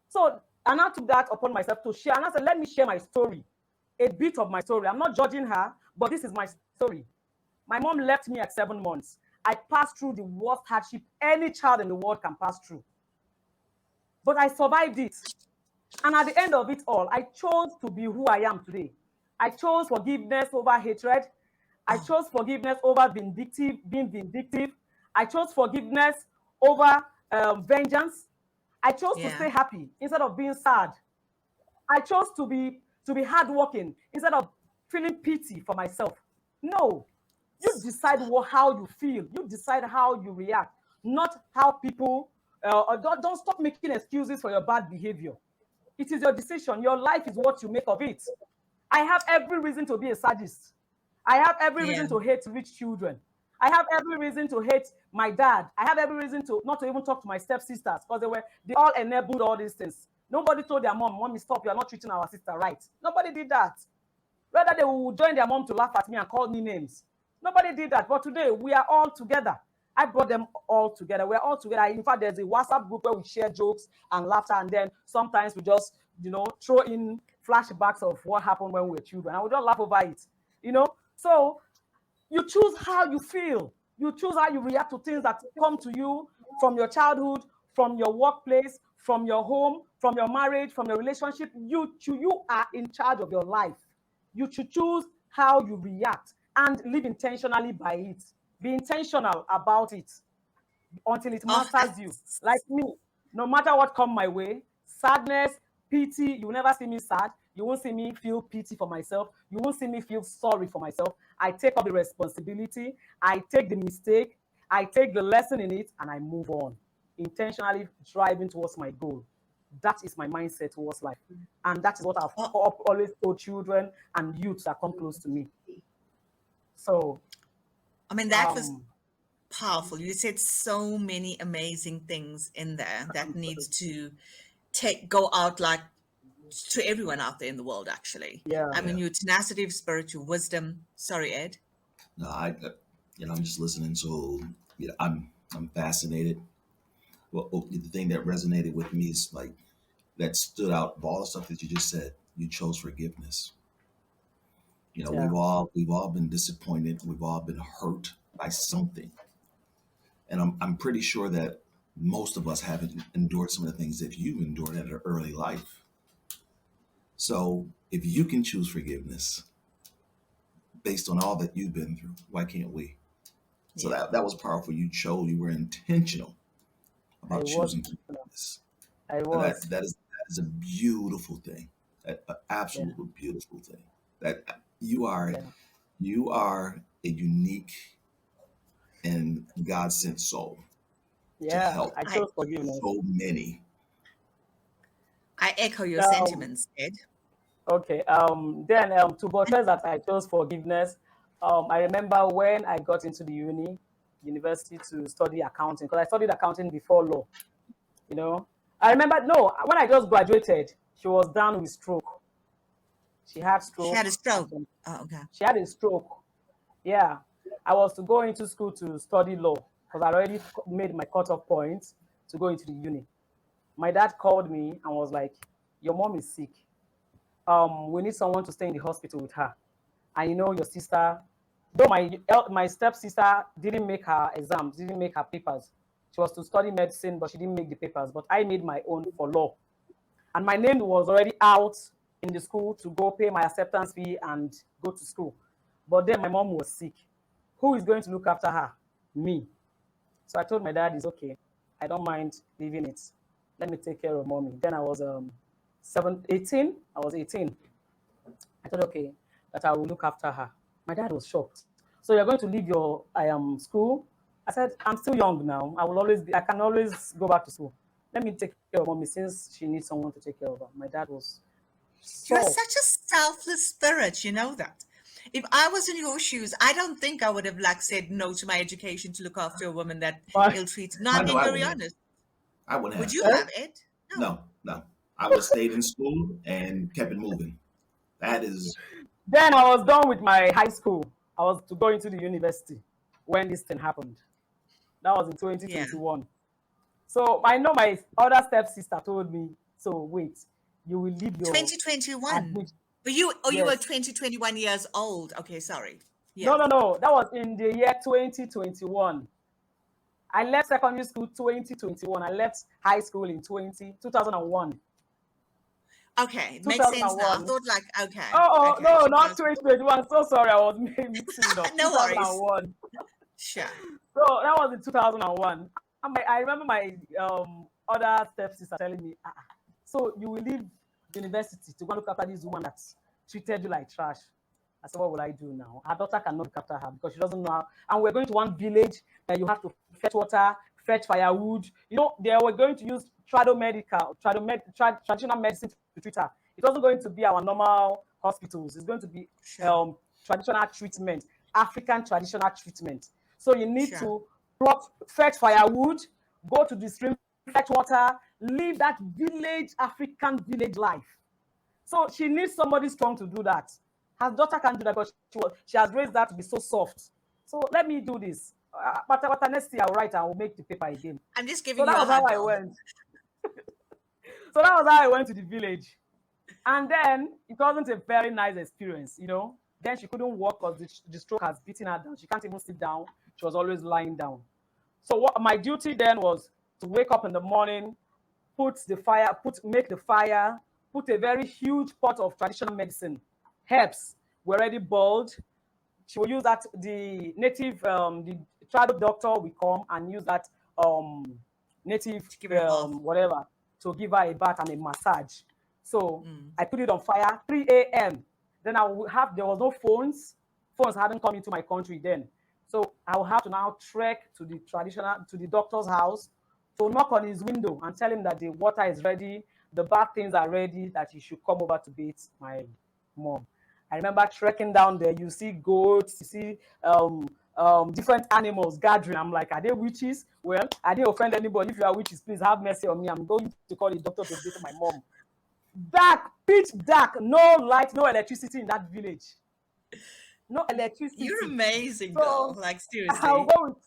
So, and I took that upon myself to share. And I said, let me share my story, a bit of my story. I'm not judging her, but this is my story. My mom left me at 7 months. I passed through the worst hardship any child in the world can pass through. but I survived it. And at the end of it all, I chose to be who I am today. I chose forgiveness over hatred. I Oh, chose forgiveness over being vindictive. I chose forgiveness over vengeance. I chose to yeah. stay happy instead of being sad. I chose to be hardworking instead of feeling pity for myself. No, you decide how you feel. You decide how you react, not how people. Don't stop making excuses for your bad behavior. It is your decision. Your life is what you make of it. I have every reason to be a sadist. I have every Yeah. reason to hate rich children. I have every reason to hate my dad. I have every reason to not to even talk to my stepsisters because they all enabled all these things. Nobody told their mom, "Mommy, stop! You are not treating our sister right." Nobody did that. Rather, they will join their mom to laugh at me and call me names. Nobody did that. But today, we are all together. I brought them all together. We're all together. In fact, there's a WhatsApp group where we share jokes and laughter, and then sometimes we just, throw in flashbacks of what happened when we were children, and we just laugh over it. So you choose how you feel. You choose how you react to things that come to you from your childhood, from your workplace, from your home, from your marriage, from your relationship. You are in charge of your life. You should choose how you react and live intentionally by it. Be intentional about it until it Oh, masters you. Like me, no matter what come my way, sadness, pity, you will never see me sad. You won't see me feel pity for myself. You won't see me feel sorry for myself. I take up the responsibility. I take the mistake. I take the lesson in it and I move on. Intentionally driving towards my goal. That is my mindset towards life. And that is what I've oh, always told children and youths that come close to me. So, I mean, that was um, powerful. You said so many amazing things in there that needs to go out like to everyone out there in the world, actually. yeah, I mean, Yeah. your tenacity of spirit, your wisdom. Sorry, Ed. No, I'm just listening. So, I'm fascinated. Well, the thing that resonated with me is like that stood out of all the stuff that you just said. You chose forgiveness. yeah, We've all been disappointed. We've all been hurt by something, and I'm pretty sure that most of us haven't endured some of the things that you've endured in an early life. So, if you can choose forgiveness based on all that you've been through, why can't we? So Yeah. that was powerful. You were intentional I about was, choosing forgiveness. I And was, that is a beautiful thing. An yeah, absolutely beautiful thing. That you are yeah, you are a unique and God sent soul to yeah. help I I chose forgiveness. so many. I echo your Um, sentiments, Ed. okay. Then to buttress that I chose forgiveness. I remember when I got into the university to study accounting, because I studied accounting before law. You know, I remember no, when I just graduated, she was down with stroke. She had She had stroke, a and stroke. Oh, okay. she had a stroke. Yeah, I was to go into school to study law because I already made my cutoff point to go into the uni. My dad called me and was like, "Your mom is sick. We need someone to stay in the hospital with her. And your sister, though my stepsister didn't make her exams, didn't make her papers. She was to study medicine, but she didn't make the papers. But I made my own for law, and my name was already out in the school to go pay my acceptance fee and go to school. But then my mom was sick. Who is going to look after her? Me. So I told my dad, it's okay. I don't mind leaving it. Let me take care of mommy. Then I was 18. I was 18. I thought, okay, that I will look after her. My dad was shocked. So you're going to leave your school? I said, I'm still young now. I can always go back to school. Let me take care of mommy since she needs someone to take care of her. My dad was You're so, such a selfless spirit, you know that. If I was in your shoes, I don't think I would have like said no to my education to look after a woman that but ill-treated. No, I I'm know being I very wouldn't have. honest. I wouldn't Would have. you eh? have it? No. No, no. I would have stayed in school and kept it moving. That is Then I was done with my high school. I was to go into the university when this thing happened. That was in Yeah. 2021. So I know my other stepsister told me, so wait, you will leave your 2021. admission. You were Yes. 21 years old. Okay, sorry. No, Yeah. no, no. That was in the year 2021. I left secondary school 2021. I left high school in 2001. Okay, it makes sense now. I 2001. thought like, okay, Oh, okay, no, not 2000. 2021. So sorry, I was mixing it up. No worries. 2001. Sure. So that was in 2001. And I remember my other stepsister telling me, so you will leave university to go look after this woman that treated you like trash. I said, what will I do now? Her daughter cannot look after her because she doesn't know how. And we're going to one village that you have to fetch water, fetch firewood. You know, they were going to use traditional medicine to treat her. It wasn't going to be our normal hospitals. It's going to be traditional treatment, African traditional treatment. So you need to fetch firewood, go to the stream, fetch water, live that village, African village life. So she needs somebody strong to do that. Her daughter can't do that because she has raised that to be so soft. So let me do this. But next year I'll write and I'll make the paper again. I'm just giving you a hug. So that was how I went. So that was how I went to the village. And then it wasn't a very nice experience, you know. Then she couldn't walk because the stroke has beaten her down. She can't even sit down. She was always lying down. So what my duty then was to wake up in the morning, make the fire, put a very huge pot of traditional medicine. Herbs were already boiled. She will use that, the native, the tribal doctor will come and use that native whatever to give her a bath and a massage. So I put it on fire, 3 a.m. Then there was no phones. Phones hadn't come into my country then. So I will have to now trek to the doctor's house to knock on his window and tell him that the water is ready, the bath things are ready, that he should come over to bathe my mom. I remember trekking down there. You see goats, you see different animals gathering. I'm like, are they witches? Well, I didn't offend anybody. If you are witches, please have mercy on me. I'm going to call the doctor to visit my mom. Dark, pitch dark, no light, no electricity in that village. No electricity. You're amazing, girl. Like, seriously. I'll go with,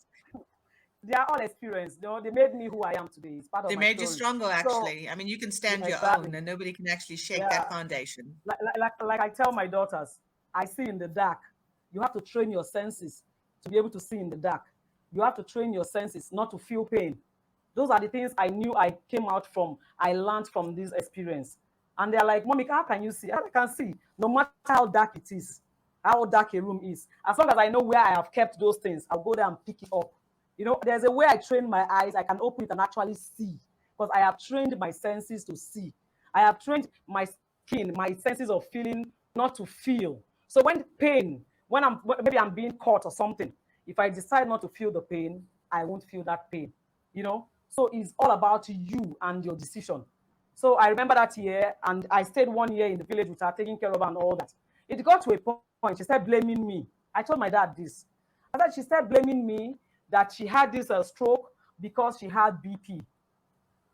they are all experienced. You know, they made me who I am today. It's part of they my made story. you stronger, actually. I mean, you can stand your own, and nobody can actually shake that foundation. Like I tell my daughters, I see in the dark. You have to train your senses to be able to see in the dark. You have to train your senses not to feel pain. Those are the things I knew I came out from. I learned from this experience. And they're like, Mommy, how can you see? I can see. No matter how dark it is, how dark a room is, as long as I know where I have kept those things, I'll go there and pick it up. You know, there's a way I train my eyes. I can open it and actually see because I have trained my senses to see. I have trained my skin, my senses of feeling, not to feel. So when maybe I'm being caught or something, if I decide not to feel the pain, I won't feel that pain. You know, so it's all about you and your decision. So I remember that year, and I stayed 1 year in the village with her, taking care of her and all that. It got to a point, she started blaming me. I told my dad this. I said she started blaming me that she had this stroke because she had BP,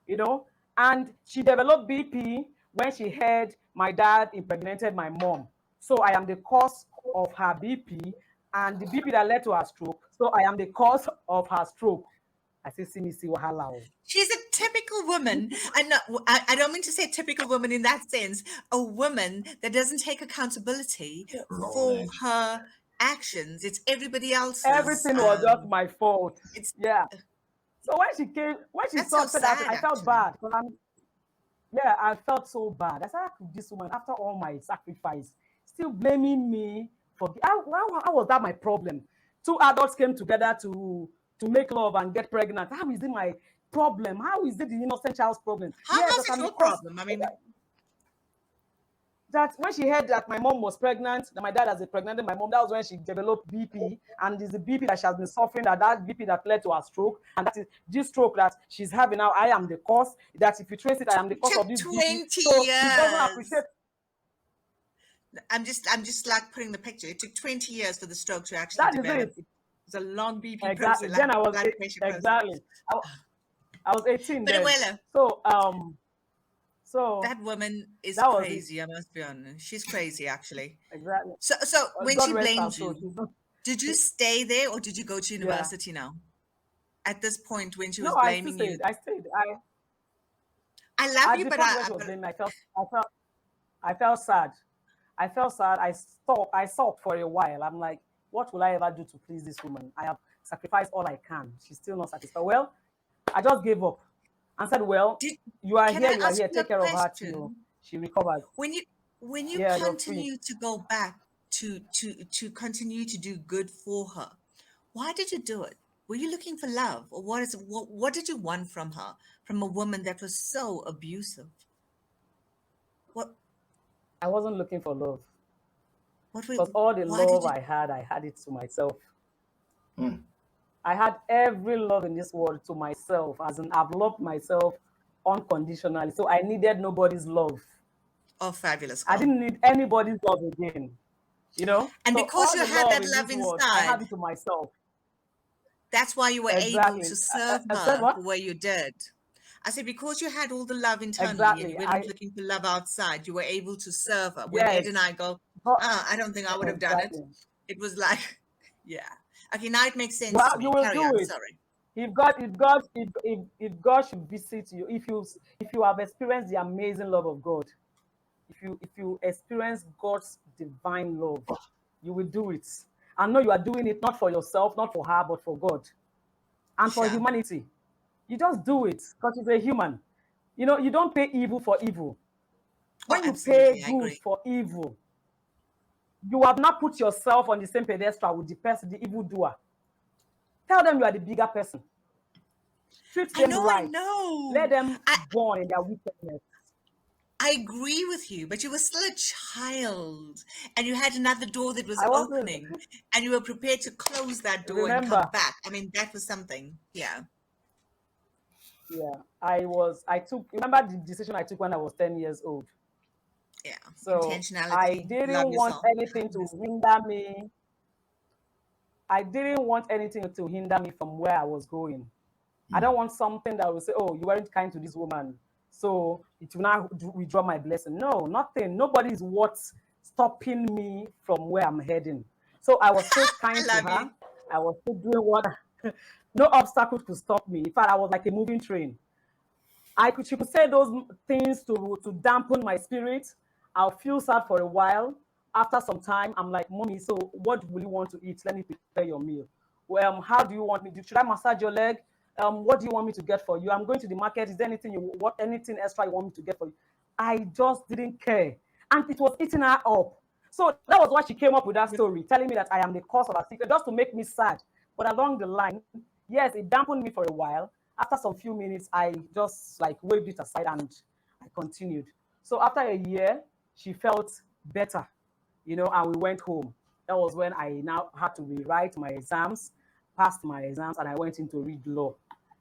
you know, and she developed BP when she heard my dad impregnated my mom. So I am the cause of her BP, and the BP that led to her stroke. So I am the cause of her stroke. I say, see me, see wahala. She's a typical woman. I don't mean to say typical woman in that sense. A woman that doesn't take accountability for her actions. It's everybody else's. Everything was just my fault. So when she saw that, I felt bad. I felt so bad. I said, how could this woman, after all my sacrifice, still blaming me for how was that my problem? Two adults came together to make love and get pregnant. How is it my problem? How is it the innocent child's problem? How was it your problem? I mean, that when she heard that my mom was pregnant, that my dad has impregnated my mom, that was when she developed BP, and it's the BP that she has been suffering, that BP that led to her stroke, and that is this stroke that she's having now. I am the cause. That if you trace it, I am the cause of this 20 BP. So she doesn't appreciate. I'm just like putting the picture. It took 20 years for the stroke to actually develop. It was a long BP process. Then I was I was 18 but then. Awele, so that woman is crazy. I must be honest. She's crazy, actually. Exactly. So when she blamed you, did you stay there or did you go to university now? At this point, when she was blaming you, I stayed. I love you, but I felt sad. I stopped for a while. I'm like, what will I ever do to please this woman? I have sacrifice all I can. She's still not satisfied. Well, I just gave up and said, well, Did you are Can I ask here. you a Take care of her till question? she recovers. When you when you Yeah, you're free. continue to go back to continue to do good for her, why did you do it? Were you looking for love, or what did you want from her, from a woman that was so abusive? What I wasn't looking for love what were because all the why did love you I had it to myself. Mm. I had every love in this world to myself, as in I've loved myself unconditionally. So I needed nobody's love. oh fabulous I girl. didn't need anybody's love again. You know? And So because all you the had love that in love this world, I inside, have it to myself. that's why you were able Exactly. to serve I said her what? the way you did. I said, because you had all the love internally and you Exactly. weren't looking for love outside, you were able to serve her. When Ed and Yes. I go, But I don't think I would have done it. exactly. It was like, yeah. Okay, now it makes sense Well, to you me. will Carry do on. it. Sorry. If God should visit you, if you have experienced the amazing love of God, if you experience God's divine love, you will do it. I know you are doing it not for yourself, not for her, but for God and for Sure. humanity. You just do it because you're a human. You know, you don't pay evil for evil. Oh, When you pay absolutely. I good agree. for evil, you have not put yourself on the same pedestal with the person, the evildoer. Tell them you are the bigger person. Treat I them know, I right. Let know. them I, born in their wickedness. I agree with you, but you were still a child and you had another door that was I wasn't. opening and you were prepared to close that door and come Remember, back. I mean, that was something. Yeah. yeah, I took, remember the decision I took when I was 10 years old. Yeah. So I Intentionality. Love didn't want yourself. anything to hinder me. I didn't want anything to hinder me from where I was going. I Mm. don't want something that will say, oh, you weren't kind to this woman, so it will now withdraw my blessing. No, nothing. Nobody is what's stopping me from where I'm heading. So I was still I kind to love her. you. I was still doing what no obstacle could stop me. In fact, I was like a moving train. She could say those things to dampen my spirit. I'll feel sad for a while. After some time, I'm like, Mommy, so what will you want to eat? Let me prepare your meal. Well, how do you want me to? Should I massage your leg? What do you want me to get for you? I'm going to the market. Is there anything anything extra you want me to get for you? I just didn't care. And it was eating her up. So that was why she came up with that story, telling me that I am the cause of her secret, just to make me sad. But along the line, yes, it dampened me for a while. After some few minutes, I just like waved it aside and I continued. So after a year, she felt better, and we went home. That was when I now had to rewrite my exams, passed my exams, and I went into read law.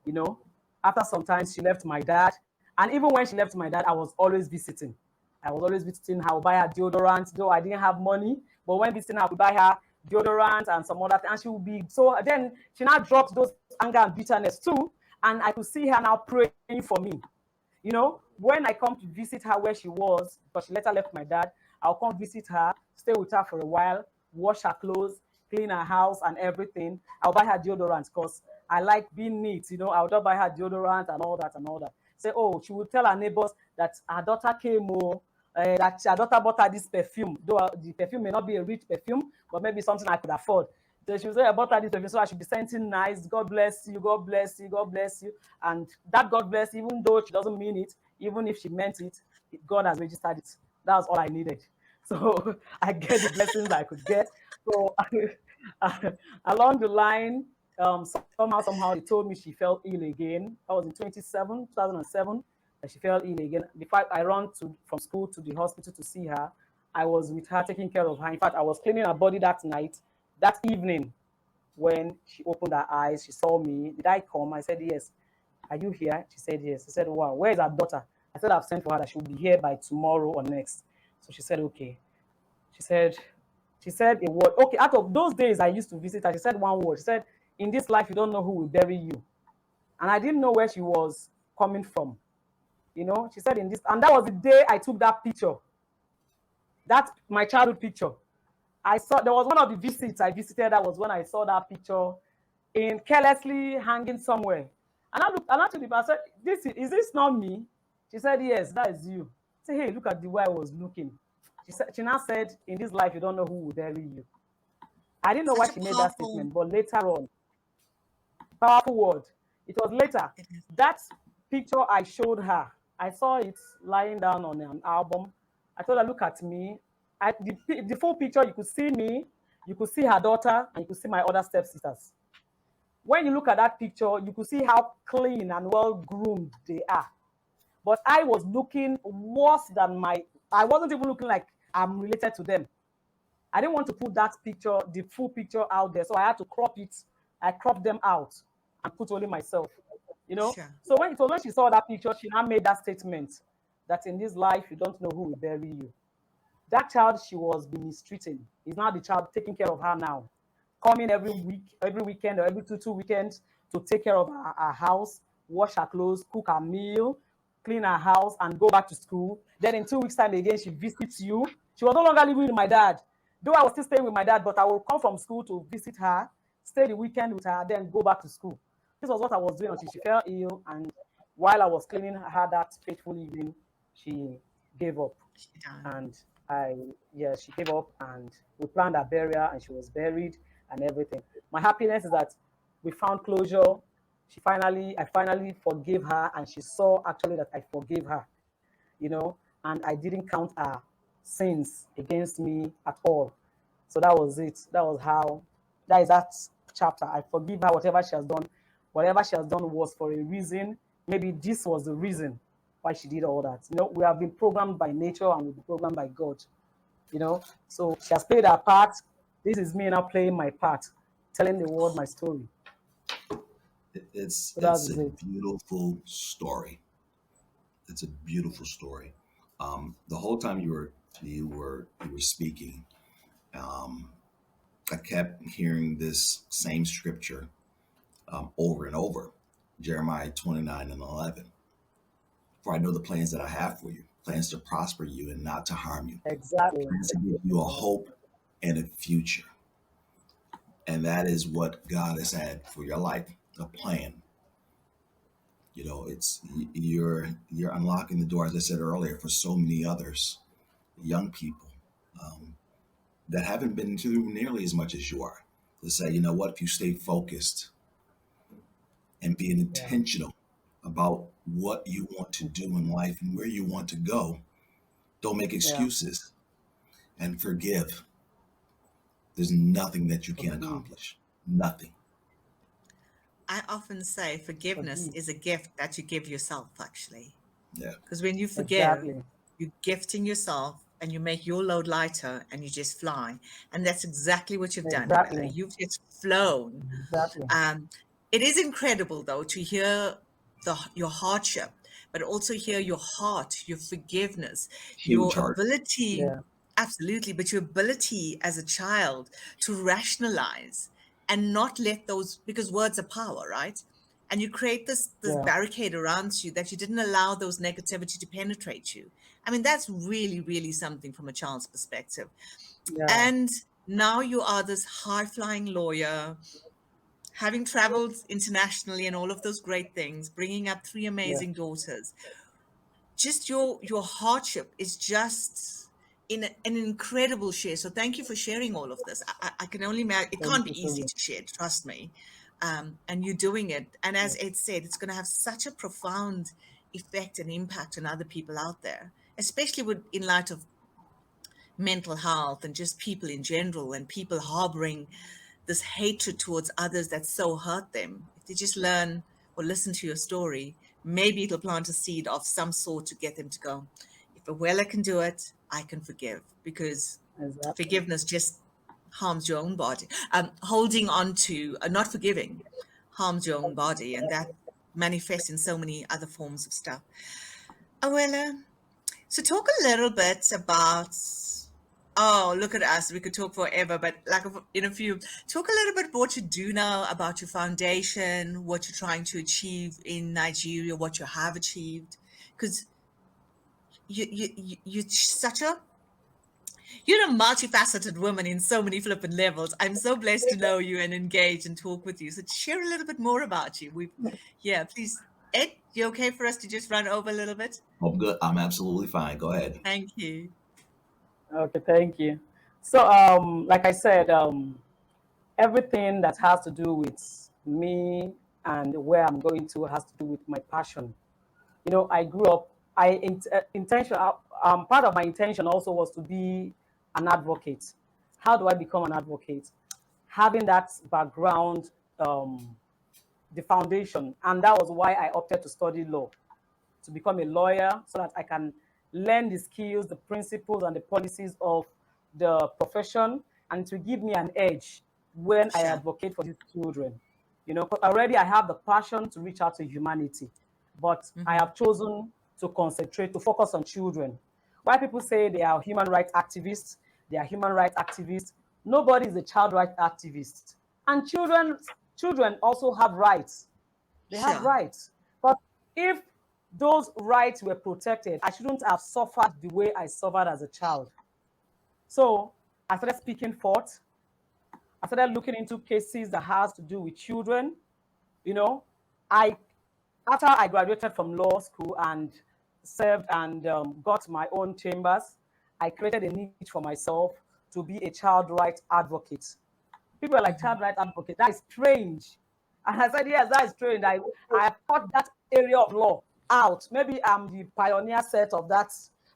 You know, after some time, she left my dad. And even when she left my dad, I was always visiting. I was always visiting her. I would buy her deodorant, though I didn't have money. But when visiting her, I would buy her deodorant and some other things. And she would be so. Then she now dropped those anger and bitterness too. And I could see her now praying for me. When I come to visit her where she was, because she later left my dad, I'll come visit her, stay with her for a while, wash her clothes, clean her house and everything. I'll buy her deodorant because I like being neat. I'll just buy her deodorant and all that and all that. Say, oh, she will tell her neighbors that her daughter came, that her daughter bought her this perfume. Though the perfume may not be a rich perfume, but maybe something I could afford. So she was say, I bought her this perfume, so I should be sending nice. God bless you, God bless you, God bless you. And that God bless, even though she doesn't mean it, even if she meant it, God has registered it. That's all I needed. So I get the blessings I could get. So along the line, somehow they told me she fell ill again. I was in 2007, and she fell ill again. Before I ran from school to the hospital to see her, I was with her taking care of her. In fact, I was cleaning her body that night, that evening, when she opened her eyes. She saw me. Did I come? I said, yes. Are you here? She said, yes. I said, wow, where is her daughter? I said, I've sent for her that she will be here by tomorrow or next. So she said, okay. She said, a word. Okay, out of those days I used to visit her, she said one word. She said, in this life, you don't know who will bury you. And I didn't know where she was coming from. She said in this, and that was the day I took that picture. That's my childhood picture. I saw there was one of the visits I visited. That was when I saw that picture in carelessly hanging somewhere. And I looked, and I told the person, is this not me? She said, yes, that is you. I said, hey, look at the way I was looking. She now said, in this life, you don't know who will bury you. I didn't know why Such a she made that powerful, statement, but later on, Powerful word. It was later. It is. That picture I showed her, I saw it lying down on an album. I told her, look at me. The full picture, you could see me, you could see her daughter, and you could see my other stepsisters. When you look at that picture, you could see how clean and well groomed they are. But I was looking worse than I wasn't even looking like I'm related to them. I didn't want to put that picture, the full picture out there. So I had to crop it. I cropped them out and put only myself, you know. Sure. So when she saw that picture, she now made that statement that in this life, you don't know who will bury you. That child she was mistreating is now the child taking care of her now, coming every week, every weekend or every two weekends to take care of her house, wash her clothes, cook her meal, clean her house, and go back to school. Then in 2 weeks' time again, she visits you. She was no longer living with my dad. Though I was still staying with my dad, but I will come from school to visit her, stay the weekend with her, then go back to school. This was what I was doing until she fell ill. And while I was cleaning her that fateful evening, she gave up. She died. And she gave up, and we planned her burial, and she was buried and everything. My happiness is that we found closure. I finally forgave her, and she saw actually that I forgave her, you know, and I didn't count her sins against me at all. So that was it. That is that chapter. I forgive her whatever she has done. Whatever she has done was for a reason. Maybe this was the reason why she did all that. You know, we have been programmed by nature and we've been programmed by God. You know, so she has played her part. This is me now playing my part, telling the world my story. It's So that it's is a it. beautiful story. It's a beautiful story. The whole time you were speaking, um, I kept hearing this same scripture over and over, Jeremiah 29:11. For I know the plans that I have for you, plans to prosper you and not to harm you, Exactly. plans to give you a hope and a future. And that is what God has had for your life, a plan. It's you're unlocking the door, as I said earlier, for so many others, young people, um, that haven't been through nearly as much as you are. To say, you know what, if you stay focused and being Yeah. intentional about what you want to do in life and where you want to go, don't make Yeah. excuses and forgive. There's nothing that you can't Forgive. accomplish. Nothing. I often say forgiveness Forgive. is a gift that you give yourself, actually. Yeah. Because when you forgive, Exactly. you're gifting yourself and you make your load lighter and you just fly. And that's exactly what you've done, Awela. Exactly. You've just flown. Exactly. Um, it is incredible, though, to hear your hardship, but also hear your heart, your forgiveness, Huge your heart. ability, Yeah. absolutely, but your ability as a child to rationalize and not let those, because words are power, right? And you create this Yeah. barricade around you that you didn't allow those negativity to penetrate you. I mean, that's really, really something from a child's perspective. Yeah. And now you are this high flying lawyer, having traveled internationally and all of those great things, bringing up three Yeah. amazing daughters. Just your hardship is just in an incredible share. So thank you for sharing all of this. I can only imagine it can't Thank be you so easy much. to share, trust me. And you're doing it. And as Ed said, it's going to have such a profound effect and impact on other people out there, especially in light of mental health and just people in general, and people harboring this hatred towards others that so hurt them. If they just learn or listen to your story, maybe it'll plant a seed of some sort to get them to go, if Awele can do it, I can forgive, because Exactly. forgiveness just harms your own body. Holding on to, not forgiving, harms your own body, and that manifests in so many other forms of stuff. Awele, so talk a little bit about, oh, look at us. We could talk forever, but like in a few, talk a little bit about what you do now, about your foundation, what you're trying to achieve in Nigeria, what you have achieved. Because you're such a, you're a multifaceted woman in so many flippant levels. I'm so blessed to know you and engage and talk with you. So share a little bit more about you. Yeah, please. Ed, you okay for us to just run over a little bit? I'm good. I'm absolutely fine. Go ahead. Thank you. Okay. Thank you. So, like I said, everything that has to do with me and where I'm going to has to do with my passion. I grew up, part of my intention also was to be an advocate. How do I become an advocate? Having that background, the foundation, and that was why I opted to study law, to become a lawyer so that I can learn the skills, the principles, and the policies of the profession, and to give me an edge when I Sure. advocate for these children. 'Cause already I have the passion to reach out to humanity, but I Mm-hmm. have chosen to concentrate, to focus on children. Why people say they are human rights activists, nobody is a child rights activist. And children also have rights. They have Sure. rights. But if those rights were protected, I shouldn't have suffered the way I suffered as a child. So I started speaking forth. I started looking into cases that has to do with children. You know, I After I graduated from law school and served and got my own chambers, I created a niche for myself to be a child rights advocate. People are like, Mm-hmm. child rights advocate. That is strange. And I said, yes, that is strange. I have taught that area of law out. Maybe I'm the pioneer set of that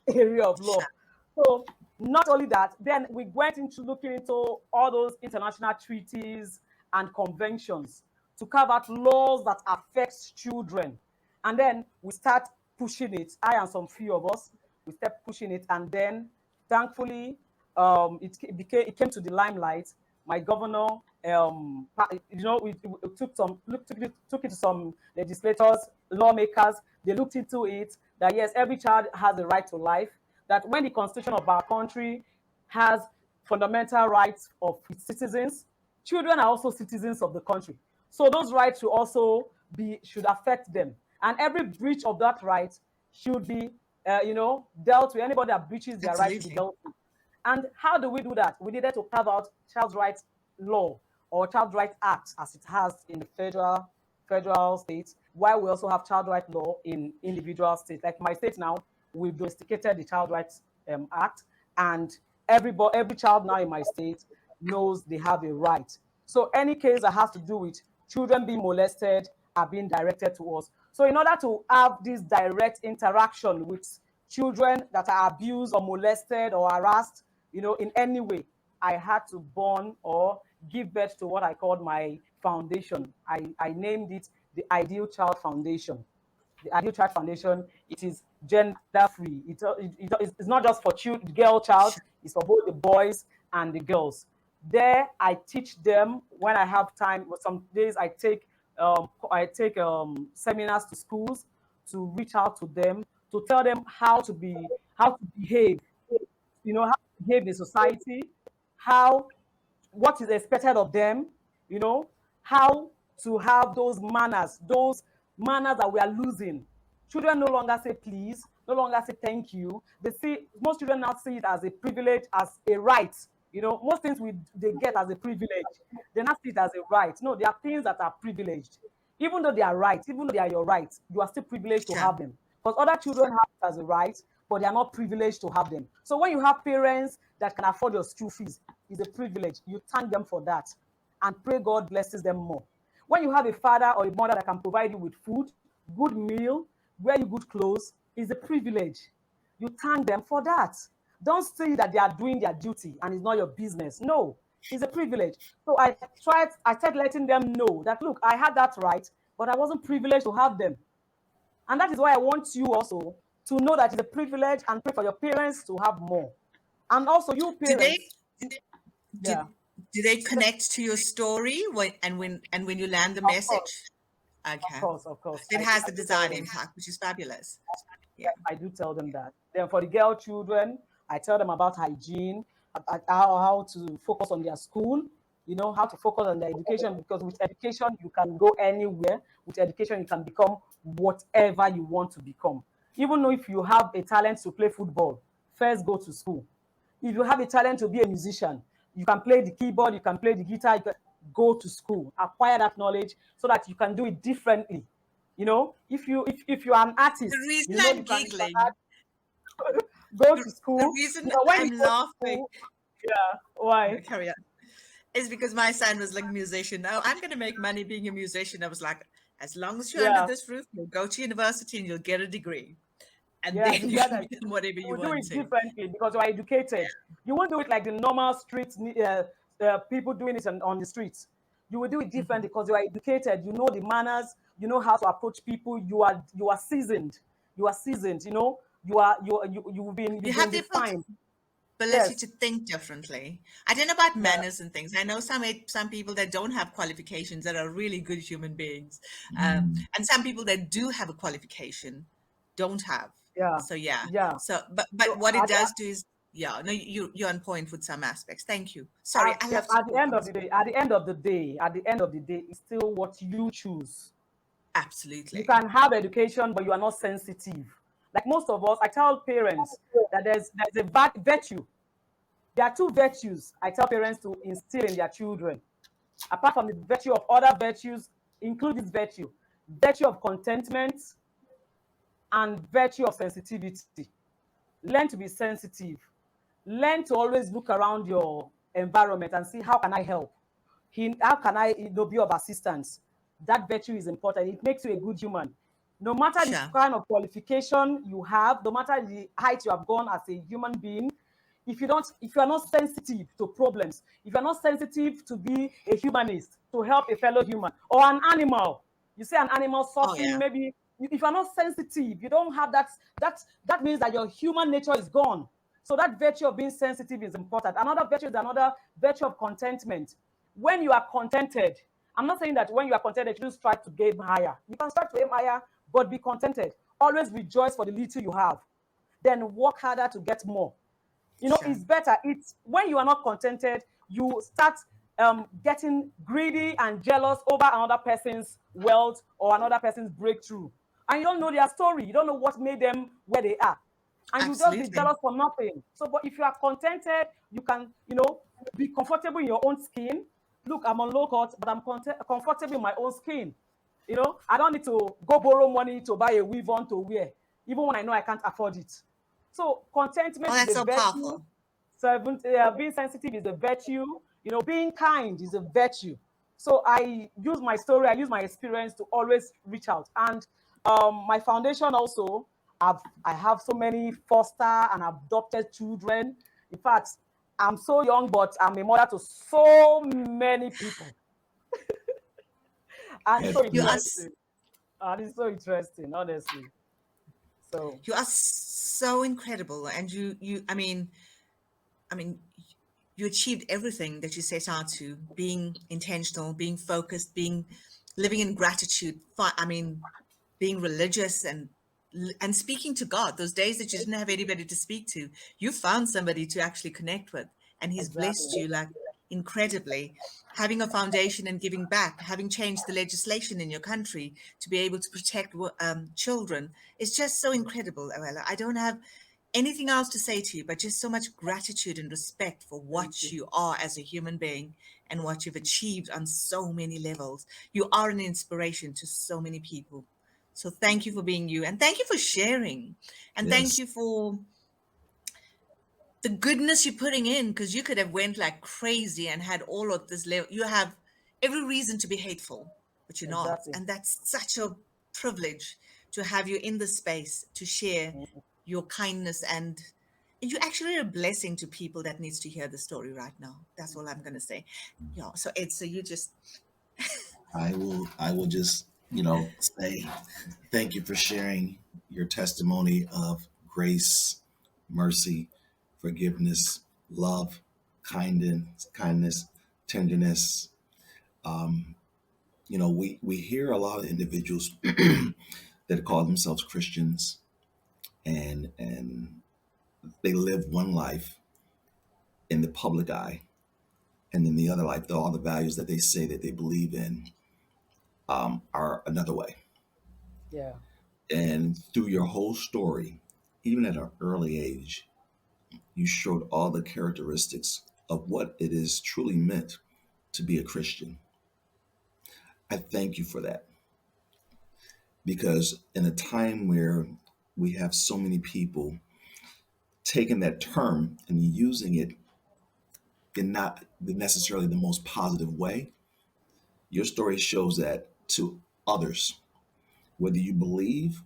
area of law. Sure. So not only that, then we went into looking into all those international treaties and conventions to carve out laws that affect children. And then we start pushing it. I and some few of us, we start pushing it. And then thankfully, it came to the limelight. My governor, we took it to some legislators, lawmakers. They looked into it that yes, every child has a right to life. That when the constitution of our country has fundamental rights of its citizens, children are also citizens of the country. So those rights should affect them, and every breach of that right should be, dealt with. Anybody that breaches their right should be Absolutely. dealt with. And how do we do that? We needed to carve out child rights law or child rights act as it has in the federal states, while we also have child rights law in individual states. Like my state now, we've domesticated the child rights act, and every child now in my state knows they have a right. So any case that has to do with children being molested are being directed to us. So in order to have this direct interaction with children that are abused or molested or harassed, in any way, I had to born or give birth to what I called my foundation. I named it the Ideal Child Foundation. The Ideal Child Foundation, it is gender free. It's not just for girl child, Sure. it's for both the boys and the girls. There, I teach them when I have time. Some days I take seminars to schools to reach out to them, to tell them how to behave, how to behave in society, how what is expected of them, you know, how to have those manners that we are losing. Children no longer say please, no longer say thank you. Most children now see it as a privilege, as a right. Most things they get as a privilege, they not see it as a right. No, there are things that are privileged. Even though they are right, even though they are your rights, you are still privileged to Sure. have them. Because other children have it as a right, but they are not privileged to have them. So when you have parents that can afford your school fees, it's a privilege. You thank them for that and pray God blesses them more. When you have a father or a mother that can provide you with food, good meal, wear you good clothes, is a privilege. You thank them for that. Don't say that they are doing their duty and it's not your business. No, it's a privilege. So I started letting them know that, look, I had that right, but I wasn't privileged to have them. And that is why I want you also to know that it's a privilege and pray for your parents to have more. And also, you Do they parents, do, yeah, do they connect to your story when you land the of course, message? Okay. of course, It I has the do tell desired them. impact, which is fabulous. Yeah. I do tell them that. Then for the girl children, I tell them about hygiene, about how to focus on their school, how to focus on their education, because with education, you can go anywhere. With education, you can become whatever you want to become. Even though if you have a talent to play football, first go to school. If you have a talent to be a musician, you can play the keyboard, you can play the guitar, you can go to school, acquire that knowledge so that you can do it differently. If you are an The artist, reason you I'm can giggling, go the, to the school. reason When we I'm go to laughing, school, yeah, why? no, carry on. It's because my son was like musician. Oh, I'm going to make money being a musician. I was like, as long as you're under Yeah, this roof, you'll go to university and you'll get a degree, and yeah, then you you get can it. become whatever You you will do want it to. differently because you are educated. You won't do it like the normal street people doing it on the streets. You will do it Mhm. differently because you are educated. You know the manners. You know how to approach people. You are seasoned. You are seasoned. You you've have been the defined. ability to Yes. think differently. I don't know about Yeah. manners and things. I know some people that don't have qualifications that are really good human beings, Mm, and some people that do have a qualification don't have. Yeah. So yeah. Yeah. So but So what it does do is yeah. No, you're on point with some aspects. Thank you. Sorry, I yes, love to talk. I'm sorry. at the end of the day, it's still what you choose. You Absolutely. can have education, but you are not sensitive. Like most of us, I tell parents that there's a virtue. There are two virtues I tell parents to instill in their children. Apart from the virtue of other virtues, include this virtue of contentment and virtue of sensitivity. Learn to be sensitive. Learn to always look around your environment and see how can I help. How can I be of assistance? That virtue is important. It makes you a good human. No matter the Sure. kind of qualification you have, no matter the height you have gone as a human being, if you are not sensitive to problems, if you are not sensitive to be a humanist, to help a fellow human or an animal, you see an animal Oh suffering, yeah. maybe if you are not sensitive, you don't have that means that your human nature is gone. So that virtue of being sensitive is important. Another virtue of contentment. When you are contented, I'm not saying that when you are contented, you just try to aim higher. You can start to aim higher, but be contented. Always rejoice for the little you have. Then work harder to get more. Sure. It's better. It's when you are not contented, you start getting greedy and jealous over another person's wealth or another person's breakthrough. And you don't know their story. You don't know what made them where they are. And you just be Absolutely. jealous for nothing. So, but if you are contented, you can, be comfortable in your own skin. Look, I'm on low cut, but I'm comfortable in my own skin. I don't need to go borrow money to buy a weave on to wear, even when I know I can't afford it. So Oh, contentment is that's a so virtue. powerful. Being sensitive is a virtue. Being kind is a virtue. So I use my story, I use my experience to always reach out. And my foundation also, I have so many foster and adopted children. In fact, I'm so young, but I'm a mother to so many people, and it's so that's You are good. interesting. And it's so interesting, honestly. So you are so incredible, and I mean, you achieved everything that you set out to, being intentional, being focused, being living in gratitude. I mean, being religious and speaking to God. Those days that you didn't have anybody to speak to, you found somebody to actually connect with, and He's blessed exactly, you like incredibly. Having a foundation and giving back, having changed the legislation in your country to be able to protect children, is just so incredible, Awela. I don't have anything else to say to you, but just so much gratitude and respect for thank what you. you are as a human being and what you've achieved on so many levels. You are an inspiration to so many people. So thank you for being you, and thank you for sharing, and thank Yes. you for the goodness you're putting in, because you could have went like crazy and had all of this level. You have every reason to be hateful, but you're not, Exactly. and that's such a privilege to have you in the space to share your kindness, and you actually are a blessing to people that needs to hear the story right now. That's all I'm going to say. Yeah, so Ed, so you just I will just, say thank you for sharing your testimony of grace, mercy, forgiveness, love, kindness, tenderness. Um, we hear a lot of individuals that call themselves Christians, and they live one life in the public eye, and then the other life, all the values that they say that they believe in, are another way. Yeah. And through your whole story, even at an early age, you showed all the characteristics of what it is truly meant to be a Christian. I thank you for that, because in a time where we have so many people taking that term and using it in not necessarily the most positive way. Your story shows that to others, whether you believe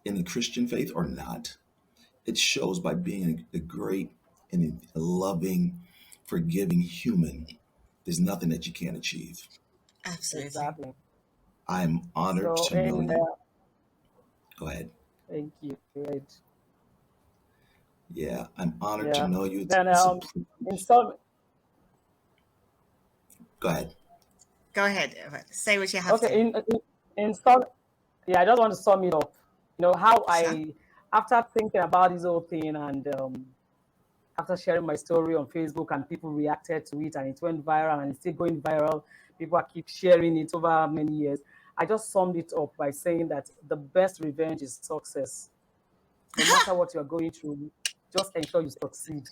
in the Christian faith or not. It shows by being a great and a loving, forgiving human. There's nothing that you can't achieve. Absolutely. Exactly. I'm honored So, to know you. yeah, Go ahead. thank you. Right. Yeah, I'm honored to Yeah. know you. Then, It's a in privilege. some, Go ahead. Go ahead. Say what you have okay, to. in some, yeah, I just want to sum it up. How Sure. after thinking about this whole thing and after sharing my story on Facebook and people reacted to it and it went viral and it's still going viral, people are keep sharing it over many years. I just summed it up by saying that the best revenge is success. No matter what you're going through, just ensure you succeed.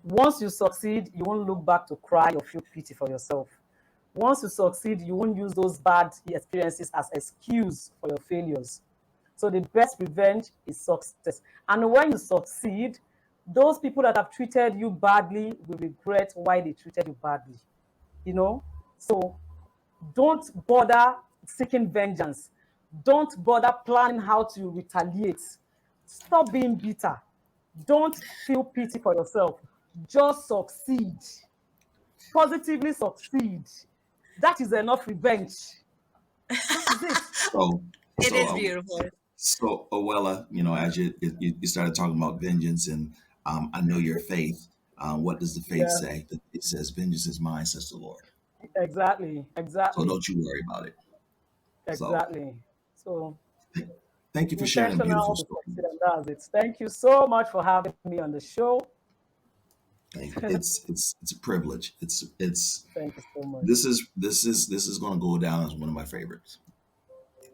Once you succeed, you won't look back to cry or feel pity for yourself. Once you succeed, you won't use those bad experiences as excuse for your failures. So the best revenge is success. And when you succeed, those people that have treated you badly will regret why they treated you badly. You know? So don't bother seeking vengeance. Don't bother planning how to retaliate. Stop being bitter. Don't feel pity for yourself. Just succeed. Positively succeed. That is enough revenge. That is it. So, It so, is beautiful. so, Awela, as you started talking about vengeance, and I know your faith. What does the faith Yeah, say? It says, "Vengeance is mine," says the Lord. exactly. So Exactly. don't you worry about it. So Exactly. So thank you be for sharing a intentional, beautiful be story. succeed, and that's it. Thank you so much for having me on the show. Thank you. It's a privilege. It's Thank you so much. this is going to go down as one of my favorites.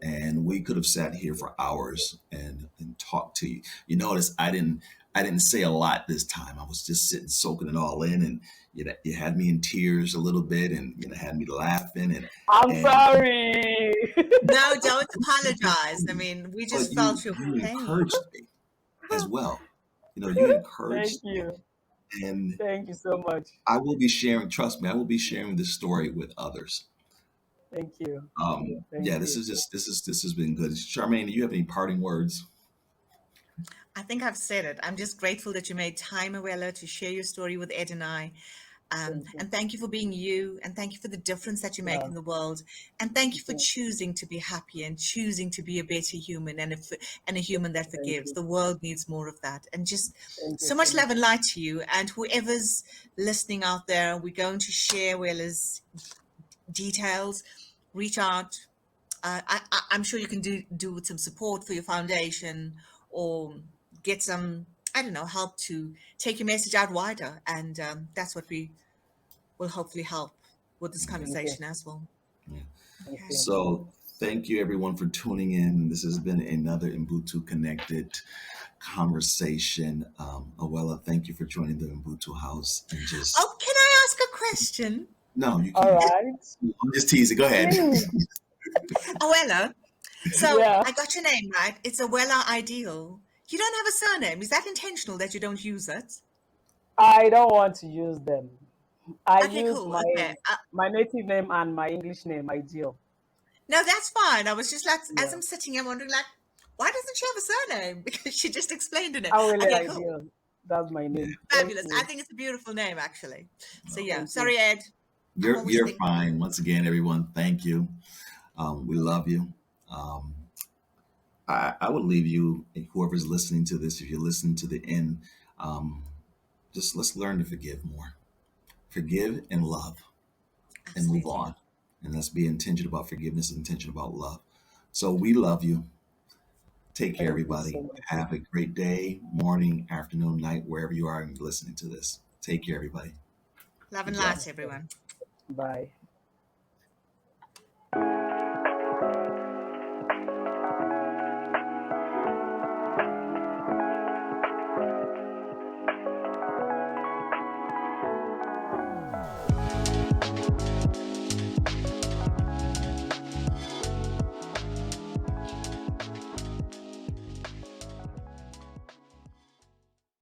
And we could have sat here for hours and talked to you. You notice I didn't say a lot this time. I was just sitting soaking it all in, and you had me in tears a little bit, and had me laughing, I'm and sorry. No, don't apologize. I mean, we but just you felt your you pain. encouraged me as well. You Thank encouraged me, you. and Thank you so much. I will be sharing. Trust me, I will be sharing this story with others. Thank you. Thank Yeah, this you. is just this has been good. Charmaine, do you have any parting words? I think I've said it. I'm just grateful that you made time, Awela, to share your story with Ed and I. Thank you. And thank you for being you, and thank you for the difference that you make Yeah. in the world, and thank you Thank for you. choosing to be happy and choosing to be a better human and a human that Thank forgives. you. The world needs more of that, and just Thank you so so much much. love and light to you. And whoever's listening out there, we're going to share Willa's details. Reach out. I'm sure you can do with some support for your foundation, or get some, I don't know, help to take your message out wider, and that's what we will hopefully help with this Okay. Thank you. conversation as well. Yeah. Thank Okay. you. So thank you everyone for tuning in. This has been another Ubuntu Connected conversation. Awela, thank you for joining the Ubuntu House. And just Oh, can I ask a question? no, you All can't. right. I'm just teasing. Go ahead. Please. Awela, so Yeah. I got your name right. It's Awele Ideal. You don't have a surname. Is that intentional that you don't use it? I don't want to use them. I Okay, use cool. my Okay. my native name and my English name, Ideal. No, that's fine. I was just like, as Yeah. I'm sitting here wondering, like, why doesn't she have a surname? Because she just explained in it. Awele Okay, cool. Ideal. That's my Yeah. name. Thank Fabulous. I you. think it's a beautiful name, actually. So, No, yeah. Thank you. Sorry, Ed. I'm always you're thinking. fine. Once again, everyone, thank you. We love you. Um, I would leave you, whoever's listening to this, if you're listening to the end, um, just let's learn to forgive more. Forgive and love and move Absolutely. on. And let's be intentional about forgiveness and intentional about love. So we love you. Take care, Thank you so everybody. much. Have a great day, morning, afternoon, night, wherever you are and listening to this. Take care, everybody. Love Good and job. light, everyone. Bye.